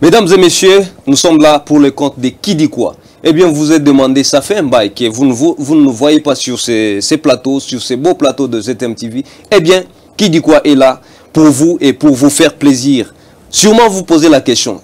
Mesdames et messieurs, nous sommes là pour le compte de Qui dit quoi. Eh bien, vous êtes demandé, ça fait un bail que vous ne nous voyez pas sur ces plateaux, sur ces beaux plateaux de ZM TV. Eh bien, Qui dit quoi est là pour vous et pour vous faire plaisir. Sûrement vous posez la question.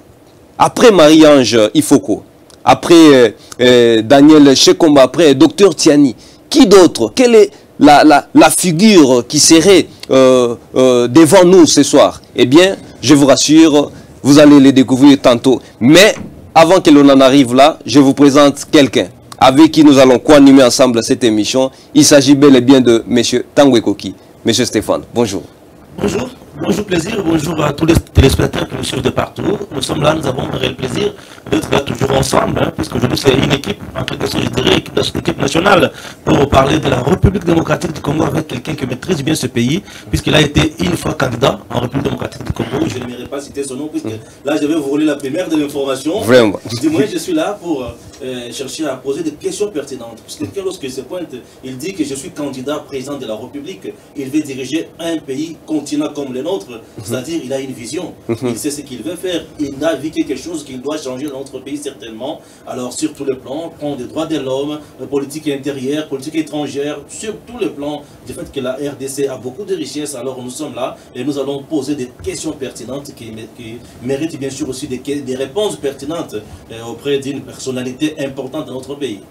Après Marie-Ange Ifoko, après Daniel Chekomba, après Dr Tiani, qui d'autre? Quelle est la figure qui serait devant nous ce soir? Eh bien, je vous rassure, vous allez les découvrir tantôt. Mais avant que l'on en arrive là, je vous présente quelqu'un avec qui nous allons co-animer ensemble cette émission. Il s'agit bel et bien de M. Tanguy Koki. M. Stéphane, bonjour. Bonjour. Bonjour plaisir, bonjour à tous les téléspectateurs qui nous suivent de partout. Nous sommes là, nous avons un réel plaisir d'être là toujours ensemble, hein, puisqu'aujourd'hui c'est une équipe, en quelque sorte je dirais, équipe nationale, pour parler de la République démocratique du Congo avec quelqu'un qui maîtrise bien ce pays, puisqu'il a été une fois candidat en République démocratique du Congo. Je n'aimerais pas citer son nom, puisque là je vais vous voler la première de l'information. Vraiment. Du moins je suis là pour chercher à poser des questions pertinentes, puisque lorsqu'il se pointe, il dit que je suis candidat président de la République, il veut diriger un pays continent comme le nôtre, c'est-à-dire il a une vision, il sait ce qu'il veut faire, il a vu quelque chose qu'il doit changer dans notre pays certainement. Alors sur tous les plans, plan des droits de l'homme, politique intérieure, politique étrangère, sur tous les plans, du fait que la RDC a beaucoup de richesses, alors nous sommes là et nous allons poser des questions pertinentes qui méritent bien sûr aussi des réponses pertinentes auprès d'une personnalité importante dans notre pays.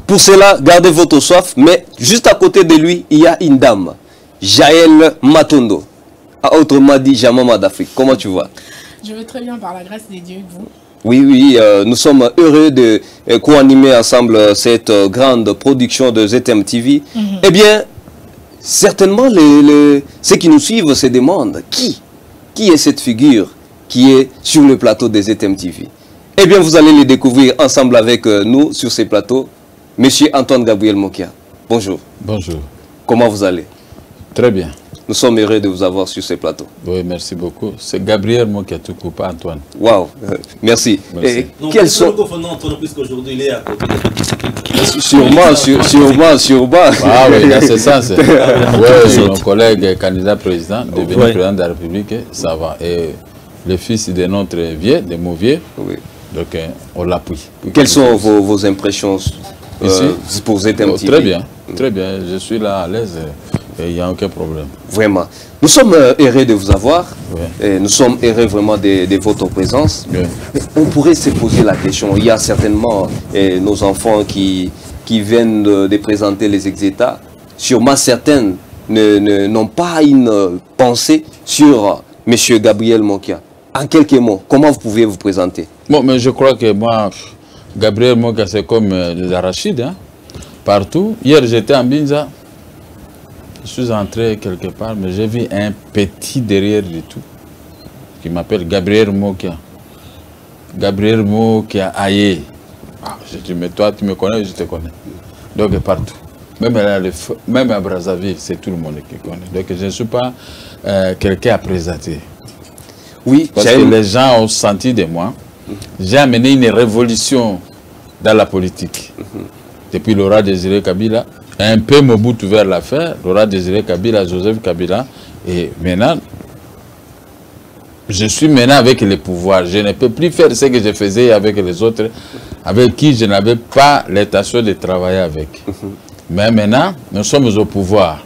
Pour cela, gardez votre soif, mais juste à côté de lui, il y a une dame, Jaël Matondo. Autrement dit, Jamama d'Afrique. Comment tu vas? Je vais très bien par la grâce des dieux, vous. Oui, nous sommes heureux de co-animer ensemble cette grande production de ZM TV. Eh bien, certainement, ceux qui nous suivent se demandent qui est cette figure qui est sur le plateau de ZM TV. Eh bien, vous allez les découvrir ensemble avec nous sur ces plateaux. Monsieur Antoine Gabriel Mokia, bonjour. Bonjour. Comment vous allez? Très bien. Nous sommes heureux de vous avoir sur ces plateaux. Oui, merci beaucoup. C'est Gabriel Mokia tout coup, pas Antoine. Waouh, merci. Merci. Donc, quels sont... Antoine, puisqu'aujourd'hui il est à côté de... Sûrement. Ah oui, dans ce sens. Oui, mon collègue candidat président, devenu président de la République, ça va. Et le fils de notre vieux, de mon vieux, donc on l'appuie. Quelles sont vos impressions ici pour ZM TV? Très bien, très bien. Je suis là à l'aise. Il n'y a aucun problème. Vraiment. Nous sommes heureux de vous avoir. Et nous sommes heureux vraiment de votre présence. Mais on pourrait se poser la question. Il y a certainement nos enfants qui viennent de présenter les ex-États. Sûrement certains n'ont pas une pensée sur M. Gabriel Mokia. En quelques mots, comment vous pouvez vous présenter? Bon, mais je crois que moi, Gabriel Mokia, c'est comme des arachides. Hein, partout. Hier, j'étais en Binza. Je suis entré quelque part, mais j'ai vu un petit derrière du tout qui m'appelle Gabriel Mokia. Gabriel Mokia Aye. Je dis, mais toi, tu me connais, je te connais. Donc, partout. Même à Brazzaville, c'est tout le monde qui connaît. Donc, je ne suis pas quelqu'un à présenter. Oui, parce que les gens ont senti de moi. J'ai amené une révolution dans la politique. Depuis Laurent Désiré Kabila. Un peu Mobutu vers l'affaire, Laurent Désiré Kabila, Joseph Kabila, et maintenant, je suis maintenant avec les pouvoirs. Je ne peux plus faire ce que je faisais avec les autres, avec qui je n'avais pas l'intention de travailler avec. Mais maintenant, nous sommes au pouvoir,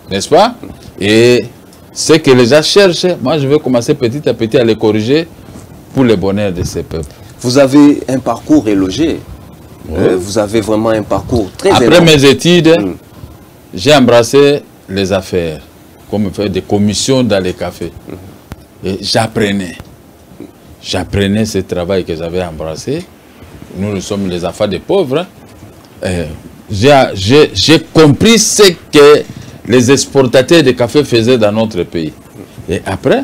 n'est-ce pas? Et ce que les gens cherchent, moi je vais commencer petit à petit à les corriger pour le bonheur de ces peuples. Vous avez un parcours élogé. Vous avez vraiment un parcours très énorme. Après mes études, j'ai embrassé les affaires, comme faire des commissions dans les cafés. Et j'apprenais. J'apprenais ce travail que j'avais embrassé. Nous sommes les enfants des pauvres. J'ai compris ce que les exportateurs de café faisaient dans notre pays. Et après,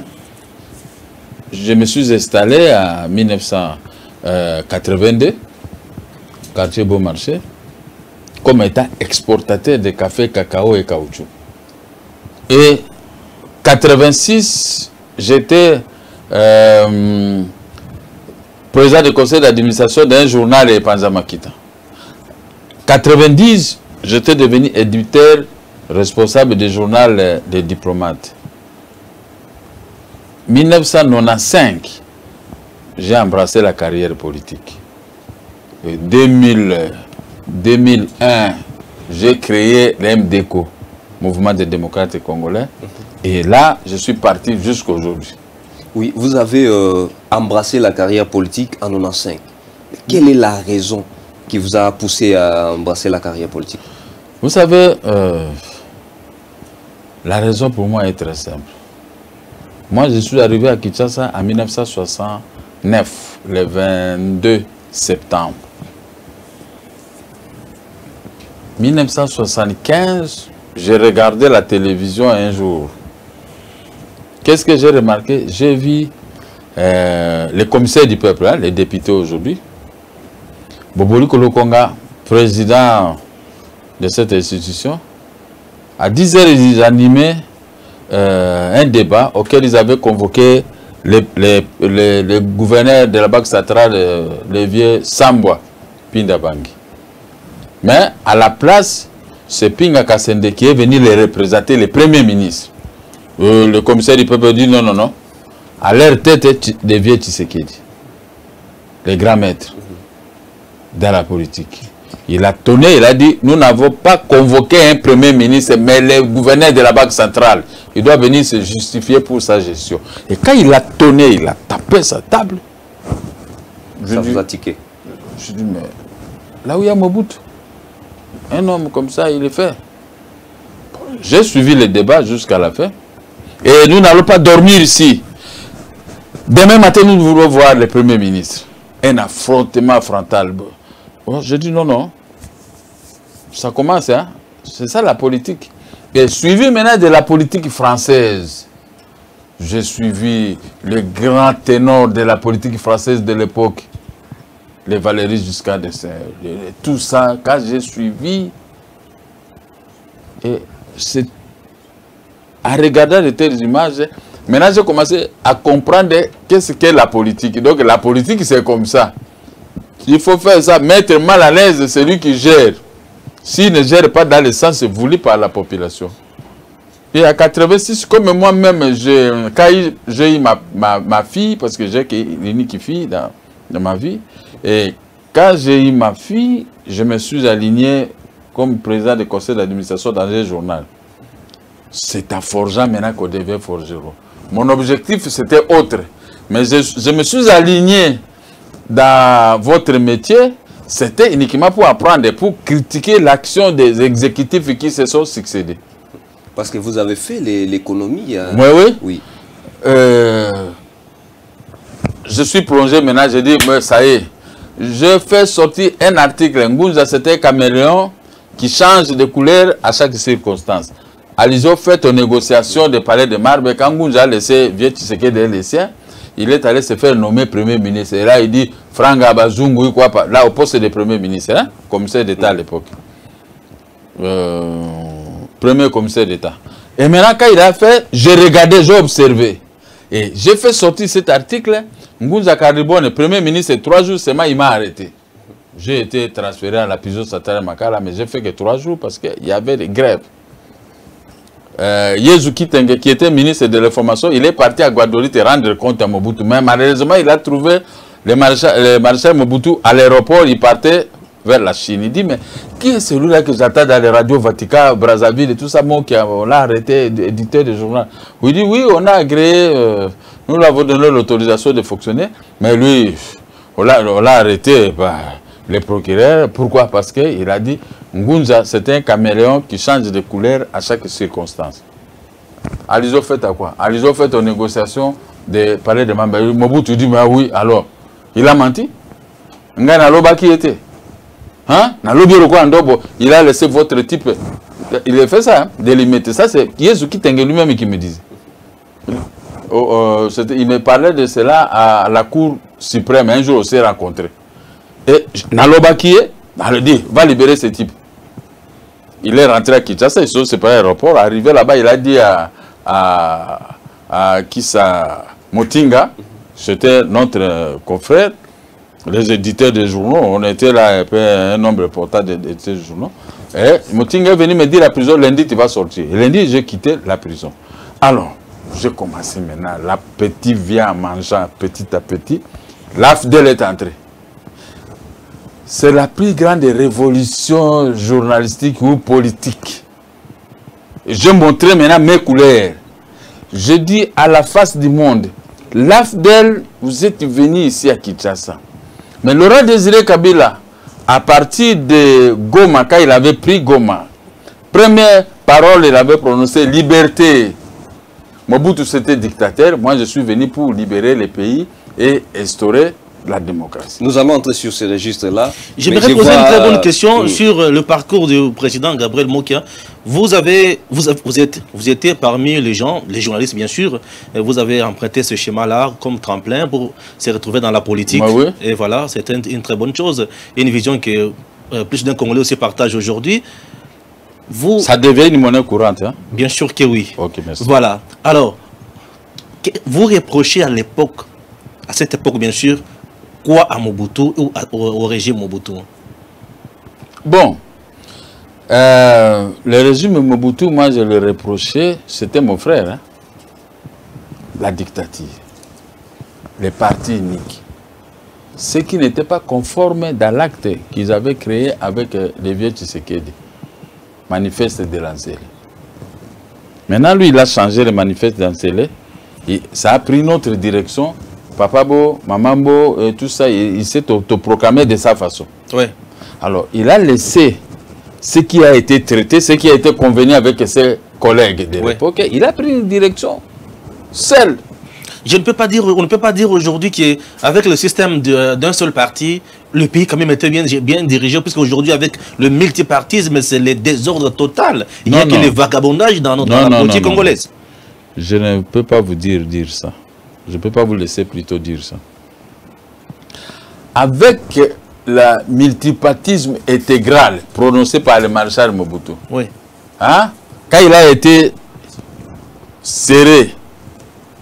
je me suis installé en 1982. Quartier Beaumarchais, comme étant exportateur de café, cacao et caoutchouc. Et 86, j'étais président du conseil d'administration d'un journal et Panzamakita. 90, j'étais devenu éditeur responsable du journal des diplomates. 1995, j'ai embrassé la carrière politique. En 2001, j'ai créé l'MDECO, Mouvement des démocrates congolais. Et là, je suis parti jusqu'à aujourd'hui. Oui, vous avez embrassé la carrière politique en 1995. Quelle est la raison qui vous a poussé à embrasser la carrière politique? Vous savez, la raison pour moi est très simple. Moi, je suis arrivé à Kinshasa en 1969, le 22 septembre. 1975, j'ai regardé la télévision un jour. Qu'est-ce que j'ai remarqué? J'ai vu les commissaires du peuple, hein, les députés aujourd'hui. Boboli Kolokonga, président de cette institution. À 10 h, ils animaient un débat auquel ils avaient convoqué les gouverneurs de la Banque centrale, le vieux Sambwa Pindabangi. Mais à la place, c'est Pinga Kassende qui est venu les représenter, les premiers ministres. Le commissaire du peuple dit non, non, non. À leur tête, des vieux Tshisekedi, les grands maîtres dans la politique. Il a tonné, il a dit, nous n'avons pas convoqué un premier ministre, mais le gouverneur de la Banque centrale. Il doit venir se justifier pour sa gestion. Et quand il a tonné, il a tapé sa table. Ça vous a tiqué. Je dis, mais là où il y a Mobutu, un homme comme ça, il est fait. J'ai suivi le débat jusqu'à la fin. Et nous n'allons pas dormir ici. Demain matin, nous voulons voir le Premier ministre. Un affrontement frontal. Bon, je dis non, non. Ça commence, hein. C'est ça la politique. Et suivi maintenant de la politique française. J'ai suivi le grand ténor de la politique française de l'époque. Les Valéry Giscard d'Estaing. Tout ça, quand j'ai suivi, et c'est en regardant de telles images, maintenant j'ai commencé à comprendre qu'est-ce qu'est la politique. Donc la politique c'est comme ça. Il faut faire ça, mettre mal à l'aise celui qui gère. S'il ne gère pas dans le sens voulu par la population. Et à 86, comme moi-même, quand j'ai eu ma fille, parce que j'ai l'unique fille dans ma vie, et quand j'ai eu ma fille, je me suis aligné comme président du conseil d'administration dans un journal. C'est en forgeant maintenant qu'on devait forger. Mon objectif, c'était autre. Mais je me suis aligné dans votre métier, c'était uniquement pour apprendre, pour critiquer l'action des exécutifs qui se sont succédés. Parce que vous avez fait l'économie. Oui, oui. Oui. Je suis plongé maintenant, je dis, ça y est. Je fais sortir un article, Ngunza, c'était un caméléon qui change de couleur à chaque circonstance. Ils ont fait une négociation de palais de marbre. Quand Ngunza a laissé Vieux Tshisekedi les siens, il est allé se faire nommer Premier ministre. Et là, il dit, Franga Bazungu, quoi, là, au poste de Premier ministre, hein, commissaire d'État à l'époque. Premier commissaire d'État. Et maintenant, quand il a fait, j'ai regardé, j'ai observé. Et j'ai fait sortir cet article. Ngunza Karibone, Premier ministre, 3 jours seulement, il m'a arrêté. J'ai été transféré à la prison Satara Makala, mais j'ai fait que 3 jours parce qu'il y avait des grèves. Yezuki Tenge, qui était ministre de l'information, il est parti à Guadolite rendre compte à Mobutu. Mais malheureusement, il a trouvé le maréchal Mobutu à l'aéroport, il partait vers la Chine. Il dit, mais qui est celui-là que j'attends dans les radios Vatican, Brazzaville et tout ça, on l'a arrêté, éditeur de journal. Il dit, oui, on a agréé, nous l'avons donné l'autorisation de fonctionner, mais lui, on l'a arrêté par les procureurs. Pourquoi? Parce qu'il a dit, Ngunza, c'est un caméléon qui change de couleur à chaque circonstance. Ils ont fait à quoi? Ils ont fait une négociation de palais de Mamba. Mobutu dit, mais oui, alors, il a menti. Ngana Loba qui était? Hein? Il a laissé votre type. Il a fait ça, hein? Délimiter. Ça, c'est Yezuki Tenge lui-même qui me disait. Il me parlait de cela à la Cour suprême. Un jour, on s'est rencontrés. Et Naloba qui est, il dit, va libérer ce type. Il est rentré à Kinshasa, ils sont séparés à l'aéroport. Arrivé là-bas, il a dit à Kissa Motinga, c'était notre confrère, les éditeurs des journaux, on était là un nombre important d'éditeurs de journaux. Et Motinga est venu me dire à la prison, lundi tu vas sortir. Et lundi, j'ai quitté la prison. Alors, j'ai commencé maintenant, l'appétit vient en mangeant petit à petit. l'AFDEL est entré. C'est la plus grande révolution journalistique ou politique. Je montrerai maintenant mes couleurs. Je dis à la face du monde, l'AFDEL, vous êtes venu ici à Kinshasa. Mais Laurent Désiré Kabila, à partir de Goma, quand il avait pris Goma, première parole, il avait prononcé liberté. Mobutu, c'était dictateur. Moi, je suis venu pour libérer les pays et instaurer la démocratie. Nous allons entrer sur ce registre-là. J'aimerais poser une très bonne question sur le parcours du président Gabriel Mokia. Vous étiez parmi les gens, les journalistes bien sûr, vous avez emprunté ce schéma-là comme tremplin pour se retrouver dans la politique. Bah oui. Et voilà, c'est une très bonne chose. Une vision que plus d'un Congolais aussi partage aujourd'hui. Ça devient une monnaie courante, hein? Bien sûr que oui. Ok, merci. Voilà. Alors, vous reprochez à l'époque, à cette époque bien sûr, quoi à Mobutu ou au régime Mobutu? Bon, le régime Mobutu, moi je le reprochais, c'était mon frère, hein? La dictature, les partis uniques, ce qui n'était pas conforme dans l'acte qu'ils avaient créé avec les vieux Tshisekedi, manifeste de Lanzele. Maintenant, lui, il a changé le manifeste d'Anzele, ça a pris notre direction. Papabo, Mamambo, et tout ça, il s'est autoproclamé de sa façon. Ouais. Alors, il a laissé ce qui a été traité, ce qui a été convenu avec ses collègues de l'époque. Il a pris une direction seul. On ne peut pas dire aujourd'hui qu'avec le système d'un seul parti, le pays quand même était bien dirigé, puisqu'aujourd'hui, avec le multipartisme, c'est le désordre total. Il n'y a que les vagabondages dans la politique congolaise. Je ne peux pas vous dire ça. Je ne peux pas vous laisser plutôt dire ça. Avec le multipartisme intégral prononcé par le maréchal Mobutu, oui. Hein, quand il a été serré,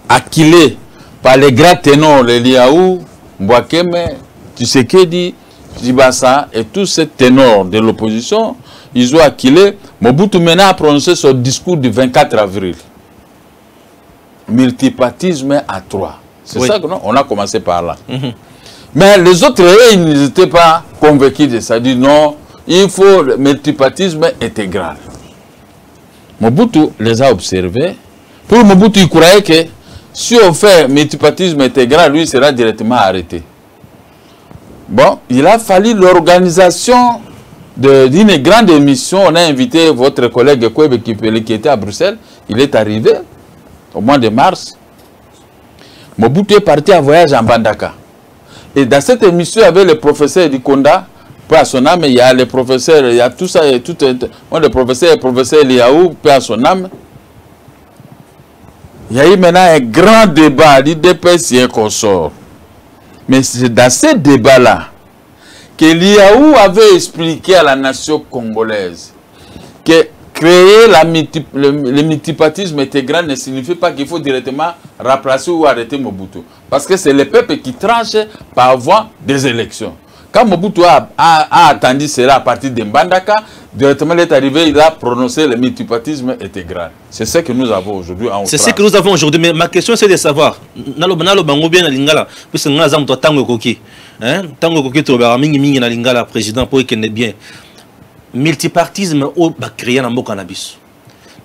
acculé par les grands ténors, les Liaou, Mbouakeme, Tshisekedi, Djibassa et tous ces ténors de l'opposition, ils ont acculé. Mobutu maintenant a prononcé son discours du 24 avril. Multipartisme à 3. C'est ça qu'on a commencé par là. Mais les autres, ils n'étaient pas convaincus de ça. Ils disent non, il faut le multipartisme intégral. Mobutu les a observés. Pour Mobutu, il croyait que si on fait multipartisme intégral, lui sera directement arrêté. Bon, il a fallu l'organisation d'une grande émission. On a invité votre collègue Kwebe qui était à Bruxelles. Il est arrivé au mois de mars. Mobutu est parti en voyage en Bandaka. Et dans cette émission, il y avait le professeur Dikonda, paix à son âme, il y a les professeurs, il y a tout ça, le professeur Liaou, paix à son âme. Il y a eu maintenant un grand débat, l'IDPS et un consort. Mais c'est dans ce débat-là que Liaou avait expliqué à la nation congolaise que créer le multipartisme intégral ne signifie pas qu'il faut directement remplacer ou arrêter Mobutu. Parce que c'est le peuple qui tranche par voie des élections. Quand Mobutu a attendu cela à partir de Mbandaka, directement il est arrivé, il a prononcé le multipartisme intégral. C'est ce que nous avons aujourd'hui en C'est ce que nous avons aujourd'hui. Mais ma question c'est de savoir, puisque nous avons Tango Koki, Tango Koki, tu as mingi na lingala président pour qu'il n'est bien. Multipartisme au créé na mboka na biso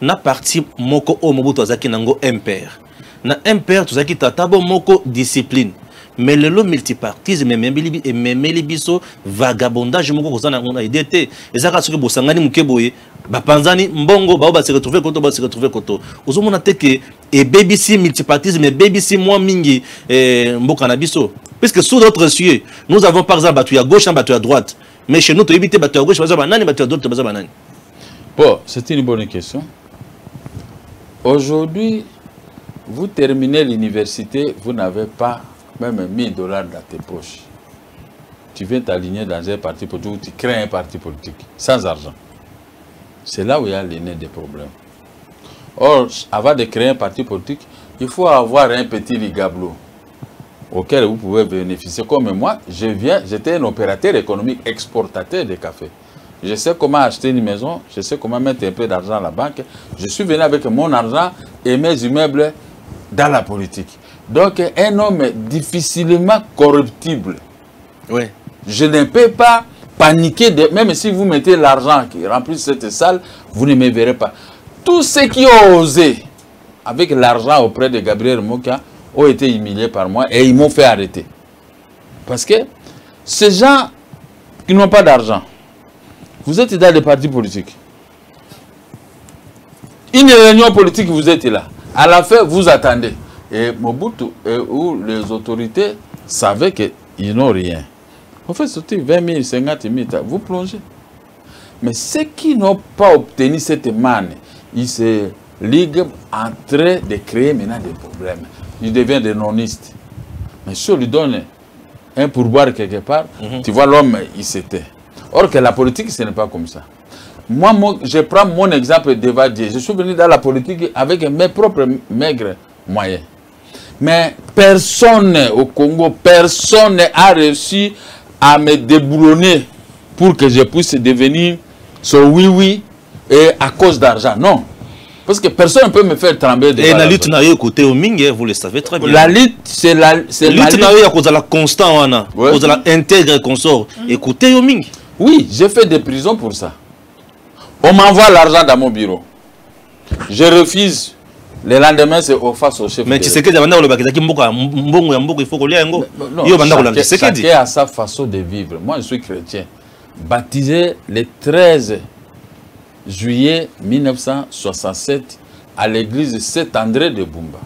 na parti moko o Mobutu azaki nango impère na impère tozaki tatabo moko discipline mais le multipartisme memeli biso vagabondage moko kozana na idée ezaka soki bosangani mukeboye bapanzani mbongo ba se retrouver koto ozomona te que et BBC multipartisme et BBC moins mingi mboka na biso puisque sous d'autres cieux nous avons par exemple batu ya gauche et batu à droite. Mais chez nous, tu évites de à gauche, tu à droite, bon, c'est une bonne question. Aujourd'hui, vous terminez l'université, vous n'avez pas même $1000 dans tes poches. Tu viens t'aligner dans un parti politique, tu crées un parti politique, sans argent. C'est là où il y a l'aîné des problèmes. Or, avant de créer un parti politique, il faut avoir un petit ligablo auquel vous pouvez bénéficier. Comme moi, j'étais un opérateur économique exportateur de café. Je sais comment acheter une maison, je sais comment mettre un peu d'argent à la banque. Je suis venu avec mon argent et mes immeubles dans la politique. Donc, un homme difficilement corruptible. Oui. Je ne peux pas paniquer, même si vous mettez l'argent qui remplit cette salle, vous ne me verrez pas. Tous ceux qui ont osé avec l'argent auprès de Gabriel Mokia ont été humiliés par moi et ils m'ont fait arrêter. Parce que ces gens qui n'ont pas d'argent, vous êtes dans les partis politiques. Une réunion politique, vous êtes là. À la fin, vous attendez. Et Mobutu, où les autorités savaient qu'ils n'ont rien. On fait sortir 20 000, 50 000, vous plongez. Mais ceux qui n'ont pas obtenu cette manne, ils se liguent en train de créer maintenant des problèmes. Ils deviennent des nonistes. Mais si on lui donne un pourboire quelque part, tu vois l'homme, il s'était. Or que la politique, ce n'est pas comme ça. Moi, je prends mon exemple d'Evadier. Je suis venu dans la politique avec mes propres maigres moyens. Mais personne au Congo, personne n'a réussi à me déboulonner pour que je puisse devenir ce oui-oui et à cause d'argent. Non. Parce que personne ne peut me faire trembler. Et la lutte n'a pas côté au Ming, vous le savez très bien. La lutte, c'est la lutte. La lutte n'a pas à cause de la constante, à cause de la intègre consort. Écoutez au Ming. Oui, j'ai fait des prisons pour ça. On m'envoie l'argent dans mon bureau. Je refuse. Le lendemain, c'est au face au chef. Mais tu sais que il faut qu'on l'ait. Chacun a sa façon de vivre. Moi, je suis chrétien. Baptisé le 13 juillet 1967 à l'église Saint-André de Bumba.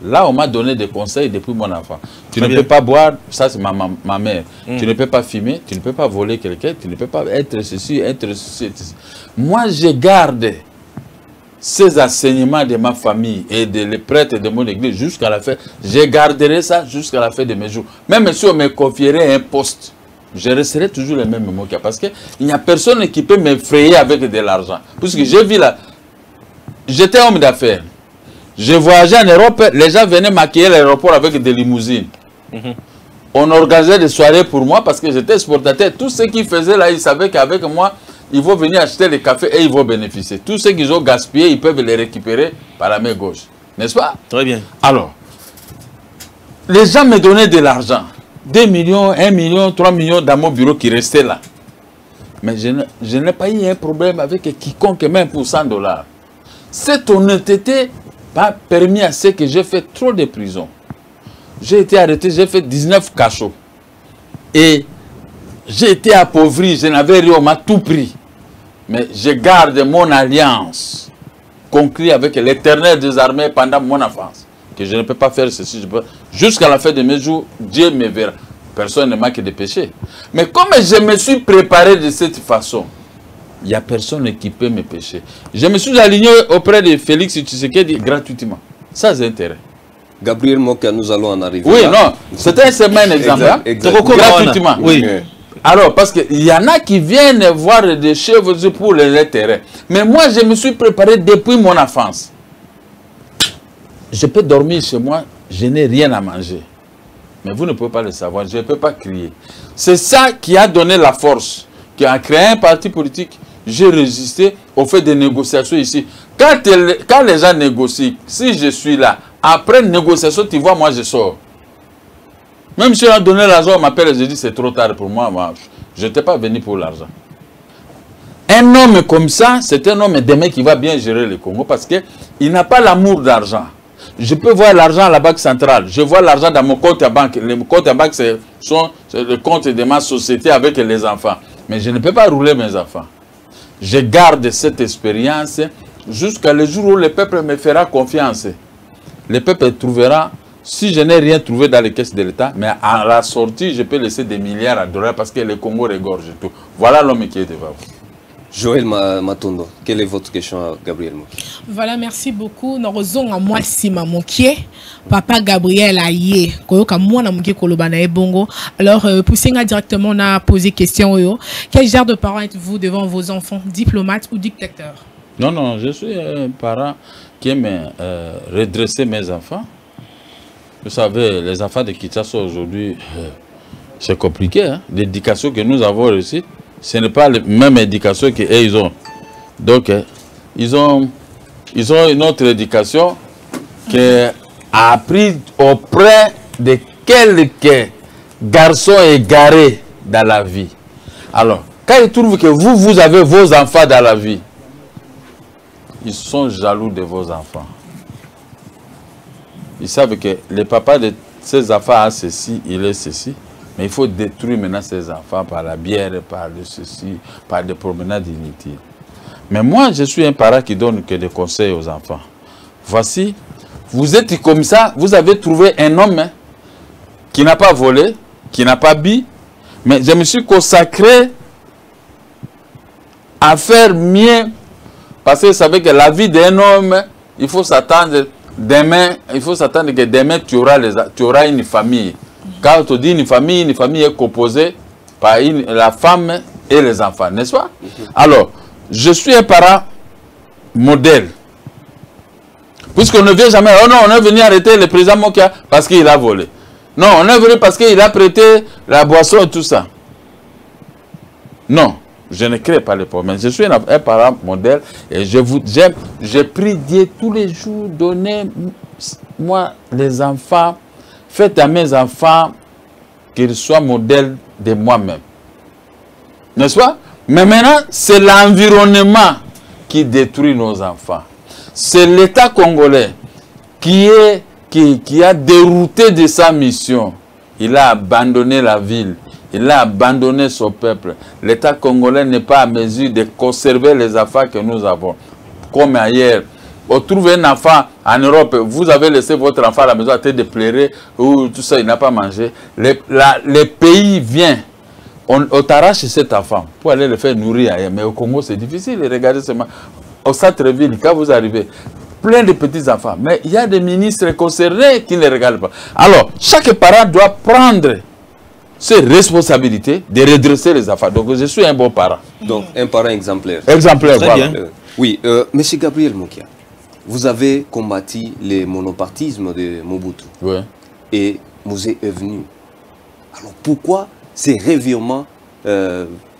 Là, on m'a donné des conseils depuis mon enfant. Tu ne peux pas boire, ça c'est ma mère. Tu ne peux pas fumer, tu ne peux pas voler quelqu'un, tu ne peux pas être ceci, être ceci. Moi, je garde ces enseignements de ma famille et des prêtres de mon église jusqu'à la fin. Je garderai ça jusqu'à la fin de mes jours. Même si on me confierait un poste, je resterai toujours le même mot. Parce qu'il n'y a personne qui peut m'effrayer avec de l'argent. Parce que j'ai vu là, j'étais homme d'affaires. Je voyageais en Europe, les gens venaient maquiller l'aéroport avec des limousines. On organisait des soirées pour moi parce que j'étais exportateur. Tous ceux qui faisaient là, ils savaient qu'avec moi, ils vont venir acheter les cafés et ils vont bénéficier. Tous ceux qui ont gaspillé, ils peuvent les récupérer par la main gauche. N'est-ce pas? Très bien. Alors, les gens me donnaient de l'argent. 2 millions, 1 million, 3 millions dans mon bureau qui restaient là. Mais je n'ai pas eu un problème avec quiconque, même pour $100. Cette honnêteté m'a permis à ce que j'ai fait trop de prison. J'ai été arrêté, j'ai fait 19 cachots. Et j'ai été appauvri, je n'avais rien, on m'a tout pris. Mais je garde mon alliance conclue avec l'Éternel des armées pendant mon enfance. Que je ne peux pas faire ceci. Jusqu'à la fin de mes jours, Dieu me verra. Personne ne manque de péché. Mais comme je me suis préparé de cette façon, il n'y a personne qui peut me pécher. Je me suis aligné auprès de Félix Tshisekedi gratuitement. Sans intérêt. Gabriel Mokia, nous allons en arriver. Oui, là. non. C'était un semaine exemple. Gratuitement. Oui. Alors, parce qu'il y en a qui viennent voir des cheveux pour les terrains. Mais moi, je me suis préparé depuis mon enfance. Je peux dormir chez moi, je n'ai rien à manger. Mais vous ne pouvez pas le savoir, je ne peux pas crier. C'est ça qui a donné la force, qui a créé un parti politique. J'ai résisté au fait des négociations ici. Quand les gens négocient, si je suis là, après négociation, tu vois, moi je sors. Même si on a donné l'argent, on m'appelle et je dis c'est trop tard pour moi. Je n'étais pas venu pour l'argent. Un homme comme ça, c'est un homme demain qui va bien gérer le Congo parce qu'il n'a pas l'amour d'argent. Je peux voir l'argent à la banque centrale. Je vois l'argent dans mon compte à banque. Le compte à banque, c'est le compte de ma société avec les enfants. Mais je ne peux pas rouler mes enfants. Je garde cette expérience jusqu'à le jour où le peuple me fera confiance. Le peuple trouvera, si je n'ai rien trouvé dans les caisses de l'État, mais à la sortie, je peux laisser des milliards de dollars parce que le Congo regorge tout. Voilà l'homme qui est devant vous. Joël Matondo, quelle est votre question à Gabriel Mokia? Voilà, merci beaucoup. Nous avons à moi Sima Mokia, papa Gabriel Aye, koyoka mwana Mokia kolobana ebongo. Alors pour Senga directement on a posé question quel genre de parent êtes-vous devant vos enfants, diplomate ou dictateur? Non, non, je suis un parent qui aime redresser mes enfants. Vous savez, les enfants de Kinshasa aujourd'hui, c'est compliqué. Hein? L'éducation que nous avons réussi, ce n'est pas la même éducation qu'ils ont. Donc, ils ont une autre éducation que a appris auprès de quelques garçons égarés dans la vie. Alors, quand ils trouvent que vous avez vos enfants dans la vie, ils sont jaloux de vos enfants. Ils savent que le papa de ces enfants a ceci, il est ceci. Mais il faut détruire maintenant ces enfants par la bière, par le ceci, par des promenades inutiles. Mais moi, je suis un parent qui donne que des conseils aux enfants. Voici, vous êtes comme ça, vous avez trouvé un homme qui n'a pas volé, qui n'a pas bu, mais je me suis consacré à faire mieux, parce que vous savez que la vie d'un homme, il faut s'attendre demain, que demain tu auras une famille. Quand on dit une famille est composée par la femme et les enfants, n'est-ce pas? Alors, je suis un parent modèle. Puisqu'on ne vient jamais, oh non, on est venu arrêter le président Mokia parce qu'il a volé. Non, on est venu parce qu'il a prêté la boisson et tout ça. Non, je ne crée pas les problèmes. Je suis un parent modèle et je prie Dieu tous les jours, donnez-moi les enfants, faites à mes enfants qu'ils soient modèles de moi-même. N'est-ce pas? Mais maintenant, c'est l'environnement qui détruit nos enfants. C'est l'État congolais qui a dérouté de sa mission. Il a abandonné la ville. Il a abandonné son peuple. L'État congolais n'est pas à mesure de conserver les enfants que nous avons. Comme ailleurs. Vous trouvez un enfant en Europe, vous avez laissé votre enfant à la maison à tête de pleurer, ou tout ça, il n'a pas mangé. Le pays vient. On t'arrache cet enfant pour aller le faire nourrir ailleurs. Mais au Congo, c'est difficile. Regardez seulement. Au centre-ville, quand vous arrivez, plein de petits-enfants. Mais il y a des ministres concernés qui ne regardent pas. Alors, chaque parent doit prendre ses responsabilités de redresser les enfants. Donc, je suis un bon parent. Donc, un parent exemplaire. Exemplaire, Très voilà. bien. Oui, M. Gabriel Mokia, vous avez combattu le monopartisme de Mobutu. Oui. Et Mouzé est venu. Alors, pourquoi ces revirements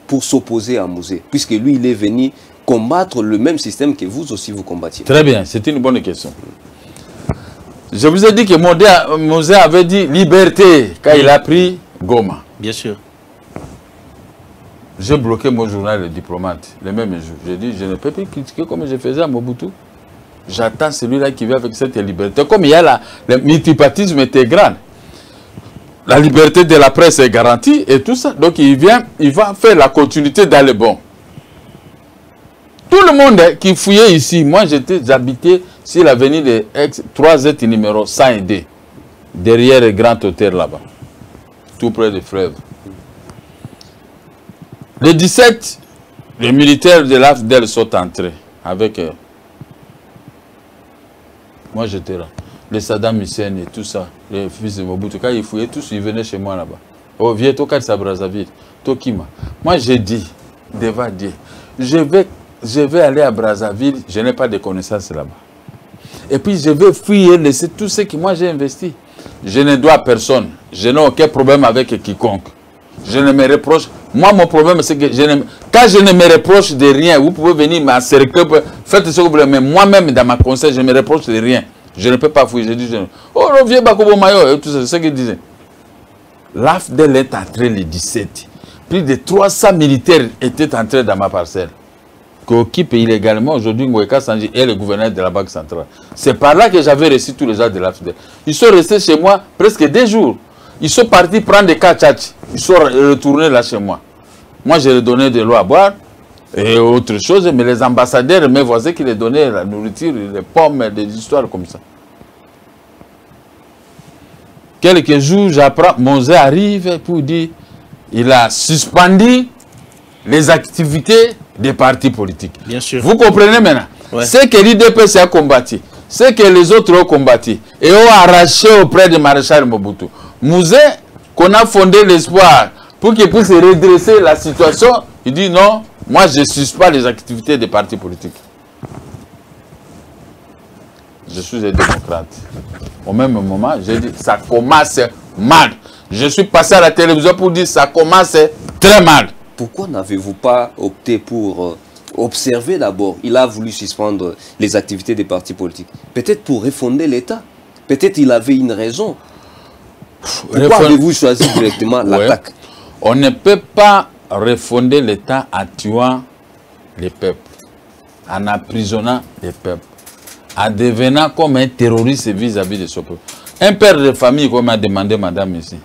pour s'opposer à Mouzé? Puisque lui, il est venu combattre le même système que vous aussi vous combattiez. Très bien, c'est une bonne question. Je vous ai dit que Mouzé avait dit liberté quand il a pris Goma. Bien sûr. J'ai bloqué mon journal Le Diplomate le même jour. J'ai dit, je ne peux plus critiquer comme je faisais à Mobutu. J'attends celui-là qui vient avec cette liberté. Comme il y a le multipartisme intégral. La liberté de la presse est garantie et tout ça. Donc il va faire la continuité dans le bon. Tout le monde qui fouillait ici, moi j'habitais sur l'avenue de 3Z numéro 102, derrière le grand hôtel là-bas, tout près du fleuve. Le 17, les militaires de l'AFDEL sont entrés avec... moi j'étais là. Les Saddam Hussein et tout ça, les fils de Mobutu, quand ils fouillaient tous, ils venaient chez moi là-bas. Oh, viens, toi, c'est à Brazzaville, Tokima. Moi j'ai dit, devant Dieu, je vais aller à Brazzaville, je n'ai pas de connaissances là-bas. Et puis je vais fouiller, laisser tout ce que moi j'ai investi. Je ne dois à personne. Je n'ai aucun problème avec quiconque. Je ne me reproche. Moi, mon problème, c'est que quand je ne me reproche de rien, vous pouvez venir m'encercler, faites ce que vous voulez, mais moi-même, dans ma conseil, je ne me reproche de rien. Je ne peux pas fouiller. Je dis, oh, viens Bakobo Mayo, et tout ça, c'est ce qu'il disait. L'AFDEL est entré le 17. Plus de 300 militaires étaient entrés dans ma parcelle. Qui occupe illégalement aujourd'hui Ngweka Sanji et le gouverneur de la Banque centrale. C'est par là que j'avais reçu tous les gens de l'AFDEL. Ils sont restés chez moi presque 2 jours. Ils sont partis prendre des kachach. Ils sont retournés là chez moi. Moi, je leur donnais de l'eau à boire et autre chose, mais les ambassadeurs, mes voisins qui les donnaient la nourriture, les pommes, des histoires comme ça. Quelques jours, j'apprends, Mouzé arrive pour dire il a suspendu les activités des partis politiques. Bien sûr. Vous comprenez maintenant? Ouais. Ce que l'IDPS a combattu, ce que les autres ont combattu et ont arraché auprès du maréchal Mobutu. Mouzé, qu'on a fondé l'espoir pour qu'il puisse redresser la situation, il dit non, moi je ne suspends les activités des partis politiques. Je suis un démocrate. Au même moment, j'ai dit ça commence mal. Je suis passé à la télévision pour dire ça commence très mal. Pourquoi n'avez-vous pas opté pour observer d'abord? Il a voulu suspendre les activités des partis politiques. Peut-être pour refonder l'État. Peut-être il avait une raison. Pourquoi avez-vous choisi directement l'attaque? On ne peut pas refonder l'État en tuant les peuples, en emprisonnant les peuples, en devenant comme un terroriste vis-à-vis de ce peuple. Un père de famille, comme a demandé madame ici,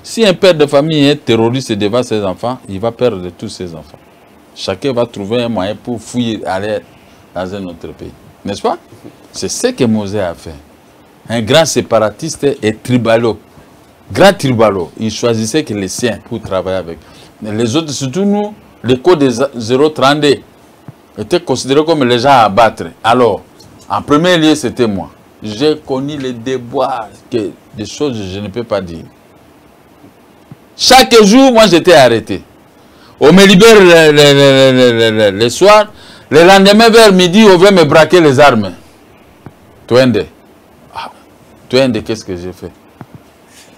si un père de famille est terroriste devant ses enfants, il va perdre tous ses enfants. Chacun va trouver un moyen pour fuir, aller dans un autre pays. N'est-ce pas? C'est ce que Mosé a fait. Un grand séparatiste et tribalo. Grand tribalo. Il choisissait que les siens pour travailler avec. Les autres, surtout nous, les codes des 032 étaient considérés comme les gens à abattre. Alors, en premier lieu, c'était moi. J'ai connu les déboires, des choses que je ne peux pas dire. Chaque jour, moi, j'étais arrêté. On me libère le soir. Le lendemain, vers midi, on veut me braquer les armes. Twende. Ah, Twende, qu'est-ce que j'ai fait?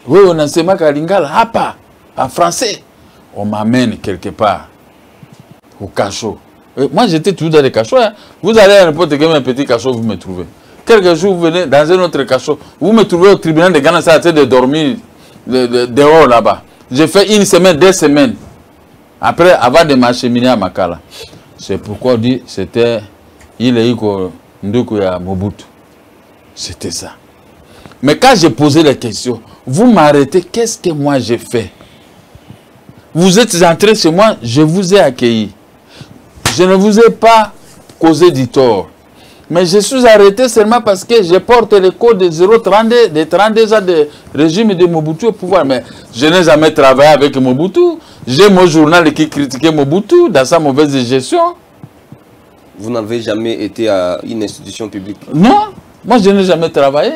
Oui, on enseigne à Lingala, Hapa, en français. On m'amène quelque part, au cachot. Et moi, j'étais toujours dans les cachots. Hein. Vous allez à n'importe quel petit cachot, vous me trouvez. Quelques jours, vous venez dans un autre cachot. Vous me trouvez au tribunal de Ghana, ça a été de dormir dehors là-bas. J'ai fait une semaine, 2 semaines. Après, avant de m'acheminer à Makala. C'est pourquoi on dit c'était Ileiko Ndukuya Mobutu. C'était ça. Mais quand j'ai posé la question, vous m'arrêtez, qu'est-ce que moi j'ai fait? Vous êtes entré chez moi, je vous ai accueilli. Je ne vous ai pas causé du tort. Mais je suis arrêté seulement parce que je porte le code de 032, des 32 ans de régime de Mobutu au pouvoir. Mais je n'ai jamais travaillé avec Mobutu. J'ai mon journal qui critiquait Mobutu dans sa mauvaise gestion. Vous n'avez jamais été à une institution publique? Non, moi je n'ai jamais travaillé.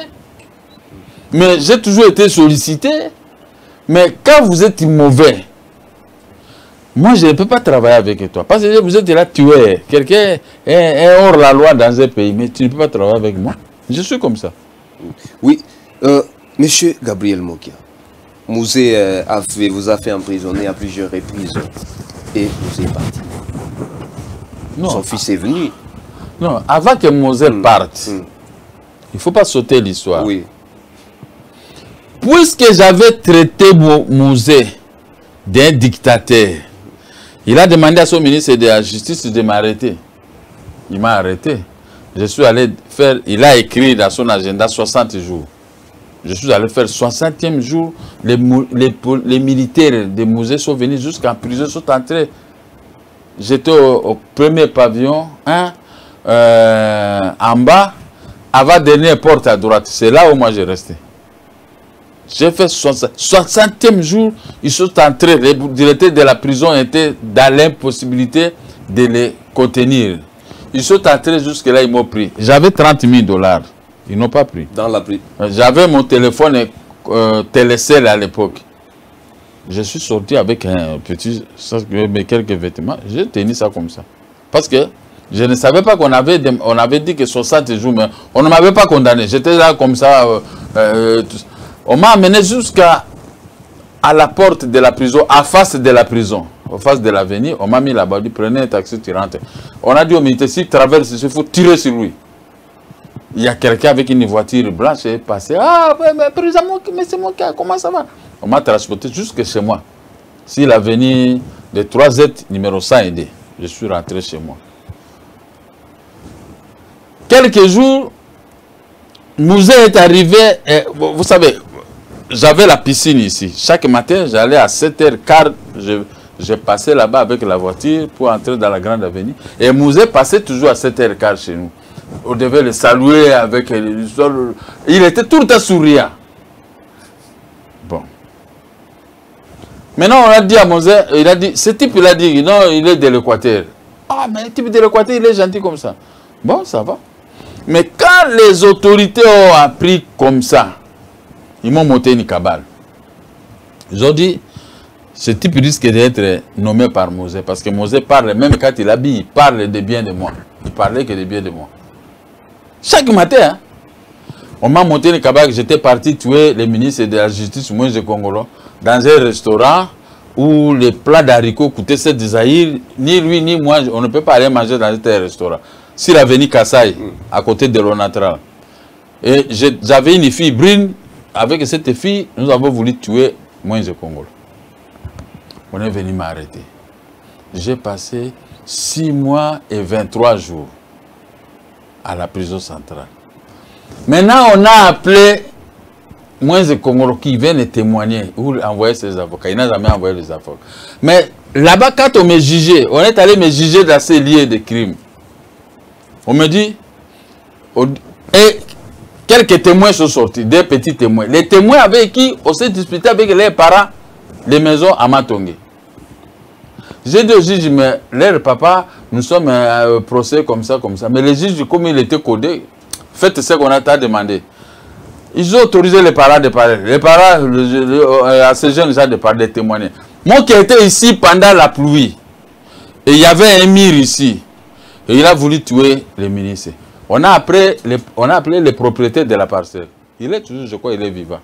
Mais j'ai toujours été sollicité. Mais quand vous êtes mauvais, moi, je ne peux pas travailler avec toi. Parce que vous êtes là tué. Quelqu'un est hors la loi dans un pays, mais tu ne peux pas travailler avec moi. Je suis comme ça. Oui. Monsieur Gabriel Mokia, Mosé vous a fait emprisonner à plusieurs reprises. Et vous êtes parti. Non. Son fils est venu. Non, avant que Mosé parte, il ne faut pas sauter l'histoire. Oui. Puisque j'avais traité Mosé d'un dictateur, il a demandé à son ministre de la Justice de m'arrêter. Il m'a arrêté. Je suis allé faire, il a écrit dans son agenda 60 jours. Je suis allé faire 60e jour. Les militaires de Mosé sont venus jusqu'en prison, sont entrés. J'étais au premier pavillon, en bas, avant dernière porte à droite. C'est là où moi j'ai resté. J'ai fait 60e jour, ils sont entrés. Les directeurs de la prison étaient dans l'impossibilité de les contenir. Ils sont entrés jusque-là, ils m'ont pris. J'avais 30 000 $. Ils n'ont pas pris. Dans la prison. J'avais mon téléphone télécell à l'époque. Je suis sorti avec un petit, quelques vêtements. J'ai tenu ça comme ça. Parce que je ne savais pas qu'on avait, on avait dit que 60 jours, mais on ne m'avait pas condamné. J'étais là comme ça. On m'a amené jusqu'à la porte de la prison, à face de la prison, en face de l'avenue. On m'a mis là-bas, on dit prenez un taxi, tu rentres. On a dit au militaire, s'il traverse, il faut tirer sur lui. Il y a quelqu'un avec une voiture blanche qui est passé. Ah, mais président, mais c'est mon cas, comment ça va? On m'a transporté jusque chez moi. Si l'avenue de 3Z, numéro 100D, je suis rentré chez moi. Quelques jours, Mosé est arrivé, vous savez, j'avais la piscine ici. Chaque matin, j'allais à 7h15, je passais là-bas avec la voiture pour entrer dans la grande avenue. Et Mosé passait toujours à 7h15 chez nous. On devait le saluer avec l'histoire. Il était tout le temps souriant. Bon. Maintenant, on a dit à Mosé, il a dit, ce type, il a dit, non, il est de l'Équateur. Ah, mais le type de l'Équateur, il est gentil comme ça. Bon, ça va. Mais quand les autorités ont appris comme ça, ils m'ont monté une cabale. Ils ont dit, ce type risque d'être nommé par Mosé. Parce que Mosé parle, même quand il habille, il parle de bien de moi. Il parlait que de bien de moi. Chaque matin, hein, on m'a monté une cabale. J'étais parti tuer les ministres de la Justice, Moïse Congolo, dans un restaurant où les plats d'haricots coûtaient 7 Zaïre. Ni lui, ni moi, on ne peut pas aller manger dans un restaurant. Sur l'avenue Kassai, à côté de l'Onatral. Et j'avais une fille brune. Avec cette fille, nous avons voulu tuer Moïse Congolo. On est venu m'arrêter. J'ai passé 6 mois et 23 jours à la prison centrale. Maintenant, on a appelé Moïse Congolo qui vient de témoigner ou envoyer ses avocats. Il n'a jamais envoyé les avocats. Mais là-bas, quand on me jugeait, on est allé me juger dans ces lieux de crime. On me dit, et quelques témoins sont sortis, des petits témoins. Les témoins avec qui on s'est disputé avec les parents des maisons à Matongé. J'ai dit au juge, mais leur papa, nous sommes un procès comme ça. Mais les juges, comme il était codé, faites ce qu'on a demandé. Ils ont autorisé les parents de parler. Les parents, à ces jeunes gens de parler, de témoigner. Moi qui étais ici pendant la pluie, et il y avait un mur ici, et il a voulu tuer les ministres. On a appelé les propriétaires de la parcelle. Il est toujours, je crois, il est vivant.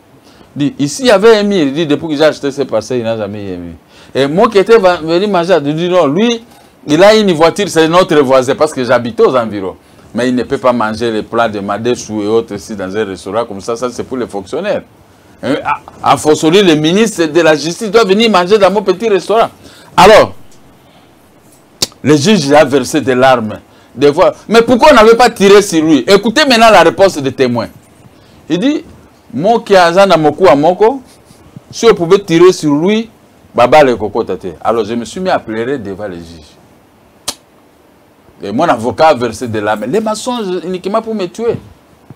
Il dit, ici il y avait un mur. Il dit, depuis que j'ai acheté ces parcelles, il n'a jamais eu un mur. Et moi qui étais venu manger, il dit, non, lui, il a une voiture, c'est notre voisin, parce que j'habite aux environs. Mais il ne peut pas manger les plats de madessou et autres ici dans un restaurant comme ça c'est pour les fonctionnaires. À fortiori, le ministre de la Justice doit venir manger dans mon petit restaurant. Alors, le juge a versé des larmes. Des fois. Mais pourquoi on n'avait pas tiré sur lui? Écoutez maintenant la réponse des témoins. Il dit, moi qui azana moku à moko, si on pouvait tirer sur lui, baba le coco tate. Alors je me suis mis à pleurer devant les juges. Et mon avocat a versé des larmes. Les mensonges uniquement pour me tuer.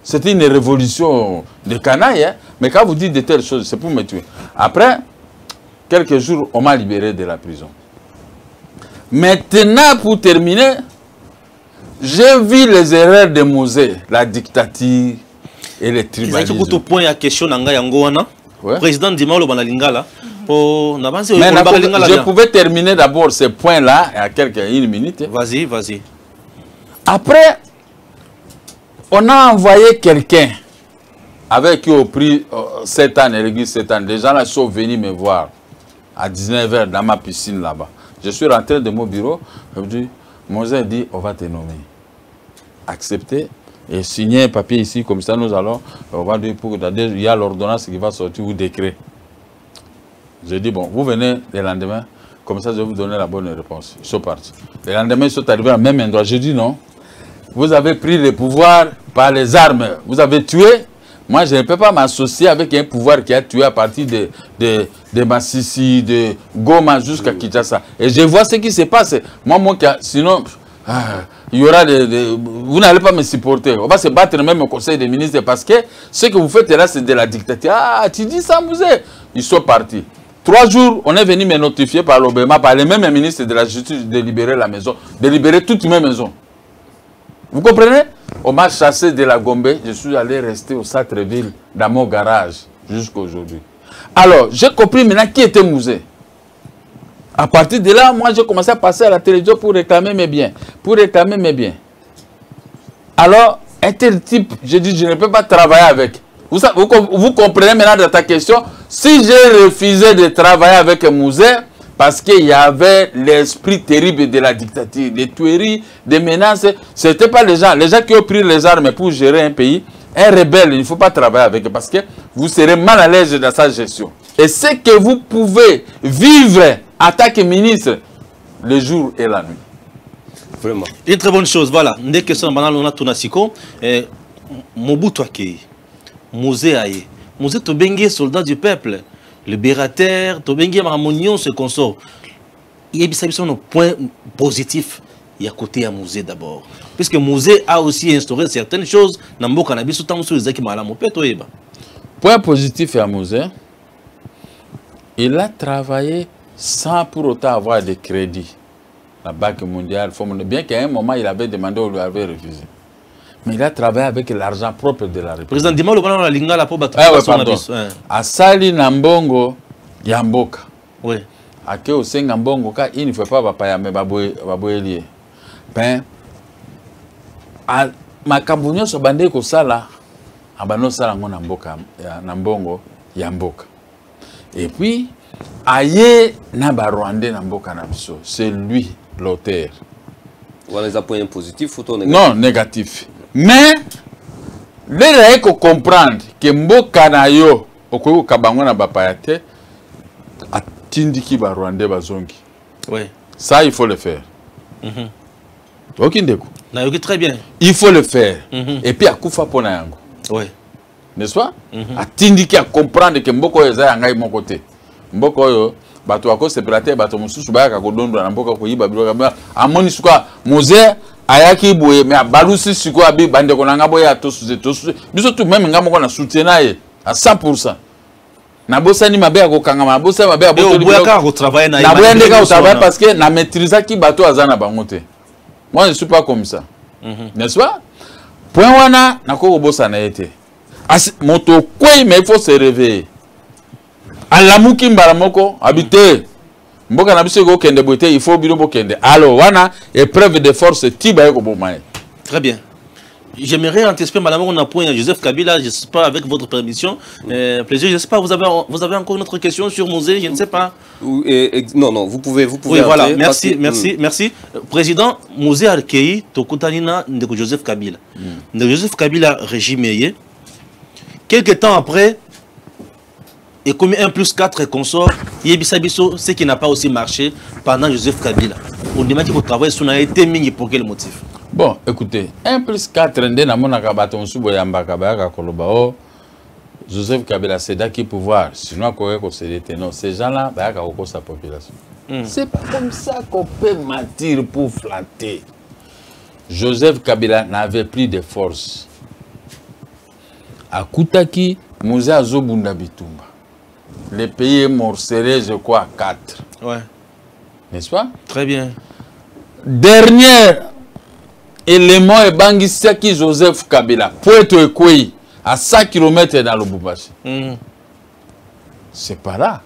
C'était une révolution de canaille, hein? Mais quand vous dites de telles choses, c'est pour me tuer. Après, quelques jours, on m'a libéré de la prison. Maintenant, pour terminer, j'ai vu les erreurs de Mosé, la dictature et les tribalismes. Ouais. Président Dimalo Banalingala. Je pouvais terminer d'abord ce point-là à une minute. Vas-y, vas-y. Après, on a envoyé quelqu'un avec qui au prix 7 ans, l'église 7 ans. Les gens là sont venus me voir à 19h dans ma piscine là-bas. Je suis rentré de mon bureau. Je me dis, Mosé dit, on va te nommer. Accepter et signer un papier ici, comme ça nous allons. On va dire, il y a l'ordonnance qui va sortir ou décret. Je dis, bon, vous venez le lendemain, comme ça je vais vous donner la bonne réponse. Ils sont partis. Le lendemain, ils sont arrivés à même endroit. Je dis, non, vous avez pris le pouvoir par les armes. Vous avez tué. Moi, je ne peux pas m'associer avec un pouvoir qui a tué à partir de Massissi, de Goma jusqu'à Kinshasa. Et je vois ce qui se passe. Moi, sinon, il y aura vous n'allez pas me supporter. On va se battre même au Conseil des ministres parce que ce que vous faites là, c'est de la dictature. Ah, tu dis ça, Mosé. Ils sont partis. 3 jours, on est venu me notifier par l'Obéma, par les mêmes ministres de la Justice, de libérer la maison, de libérer toutes mes maisons. Vous comprenez? On m'a chassé de la Gombe, je suis allé rester au centre-ville, dans mon garage, jusqu'à aujourd'hui. Alors, j'ai compris maintenant qui était Mosé. À partir de là, moi, j'ai commencé à passer à la télévision pour réclamer mes biens. Alors, un tel type, je dis, je ne peux pas travailler avec. Vous comprenez maintenant de ta question, si j'ai refusé de travailler avec Mosé, parce qu'il y avait l'esprit terrible de la dictature, des tueries, des menaces, ce n'étaient pas les gens qui ont pris les armes pour gérer un pays. Un rebelle, il ne faut pas travailler avec parce que vous serez mal à l'aise dans sa gestion. Et ce que vous pouvez vivre en tant que ministre, le jour et la nuit. Vraiment. Une très bonne chose, voilà. Dès que ça, on a Tonasiko, Mobutu Akei. Mosé Aye. Mosé Tobengue, soldat du peuple, libérateur, Tobengue Maramonion se consort. Il y a un point positif, il y a côté à Mosé d'abord. Puisque Mosé a aussi instauré certaines choses dans le cannabis, tout sur les équipements. Point positif à Mosé, il a travaillé sans pour autant avoir de crédit. La Banque mondiale, bien qu'à un moment il avait demandé, on lui avait refusé. Mais il a travaillé avec l'argent propre de la République. Président Dimalo, on a lingala pour battre son avis. À Sali Nambongo, Yamboka. Oui. À que au Sengambongo, il ne faut pas papaya, mais baboyelie. Ben, à Makabunyo, so bande ko sala, abano sala ngo Namboka, Nambongo, Yamboka. Et puis, aye Naba Rwandais Namboka Nabiso, c'est lui l'auteur. Voilà les points positifs, photo négatif. Non, négatif. Mais, L'air est comprendre que mboka na yo okoyo kabango na bapayate atindiki ba Rwandais bazongi. Oui. Ça il faut le faire. Ok ndeko. Na yoki très bien. Il faut le faire. Et puis akufa pona yango. Oui. N'est-ce pas? Atindiki à comprendre que mboko yo za ngai mon côté. Mboko yo bato ako separate bato mususu ba ka kodondo na mboka ko yiba biloka ba amoni suka Mose ayaki boye mais abalusi siko abi bande ko nanga boya to biso tout même ngamo ko na soutenir à 100%. Na bosani mabe ya kokanga na bosani mabe ya boto boyaka ko travailler na boya ndeka ko travailler parce que na maîtriser ki bato azana bangote. Moi je suis pas comme ça. N'est-ce pas? Point wana na ko bosana été. Moto quoi mais il faut se réveiller. Alamuki mbaramoko habité. Mboka na biso ko kende boité il faut bino bokende. Alors wana épreuve de force tiba ko bomaye. Très bien. J'aimerais anticiper, madame, on a point Joseph Kabila, je ne sais pas, avec votre permission. Plaisir, je ne sais pas, vous avez encore une autre question sur Mosé, je ne sais pas. Non, vous pouvez. Oui, voilà, merci. Président, Mosé Arkei, Tokutanina, de Joseph Kabila. De Joseph Kabila, régime, quelques temps après, et comme 1+4 consorts, Yebisabiso, ce qui n'a pas aussi marché pendant Joseph Kabila. On demande qu'il faut travailler sur la été mingi pour quel motif? Bon, écoutez, 1+4, ndé na mona kabaton subo yambaka bayaka koloba o Joseph Kabila c'est qui pouvoir, sinon quoi qu'on se détient. Non, ces gens-là bayaka oko sa population. C'est pas comme ça qu'on peut mentir pour flatter. Joseph Kabila n'avait plus de force. Akutaki Mouze Azobunda Bitumba. Le pays est morcelé, je crois, à 4. Ouais. N'est-ce pas? Très bien. Dernier élément est Bangisaki Joseph Kabila. Poeto Ekouyi, à 100 km dans le Lubumbashi. C'est pas là.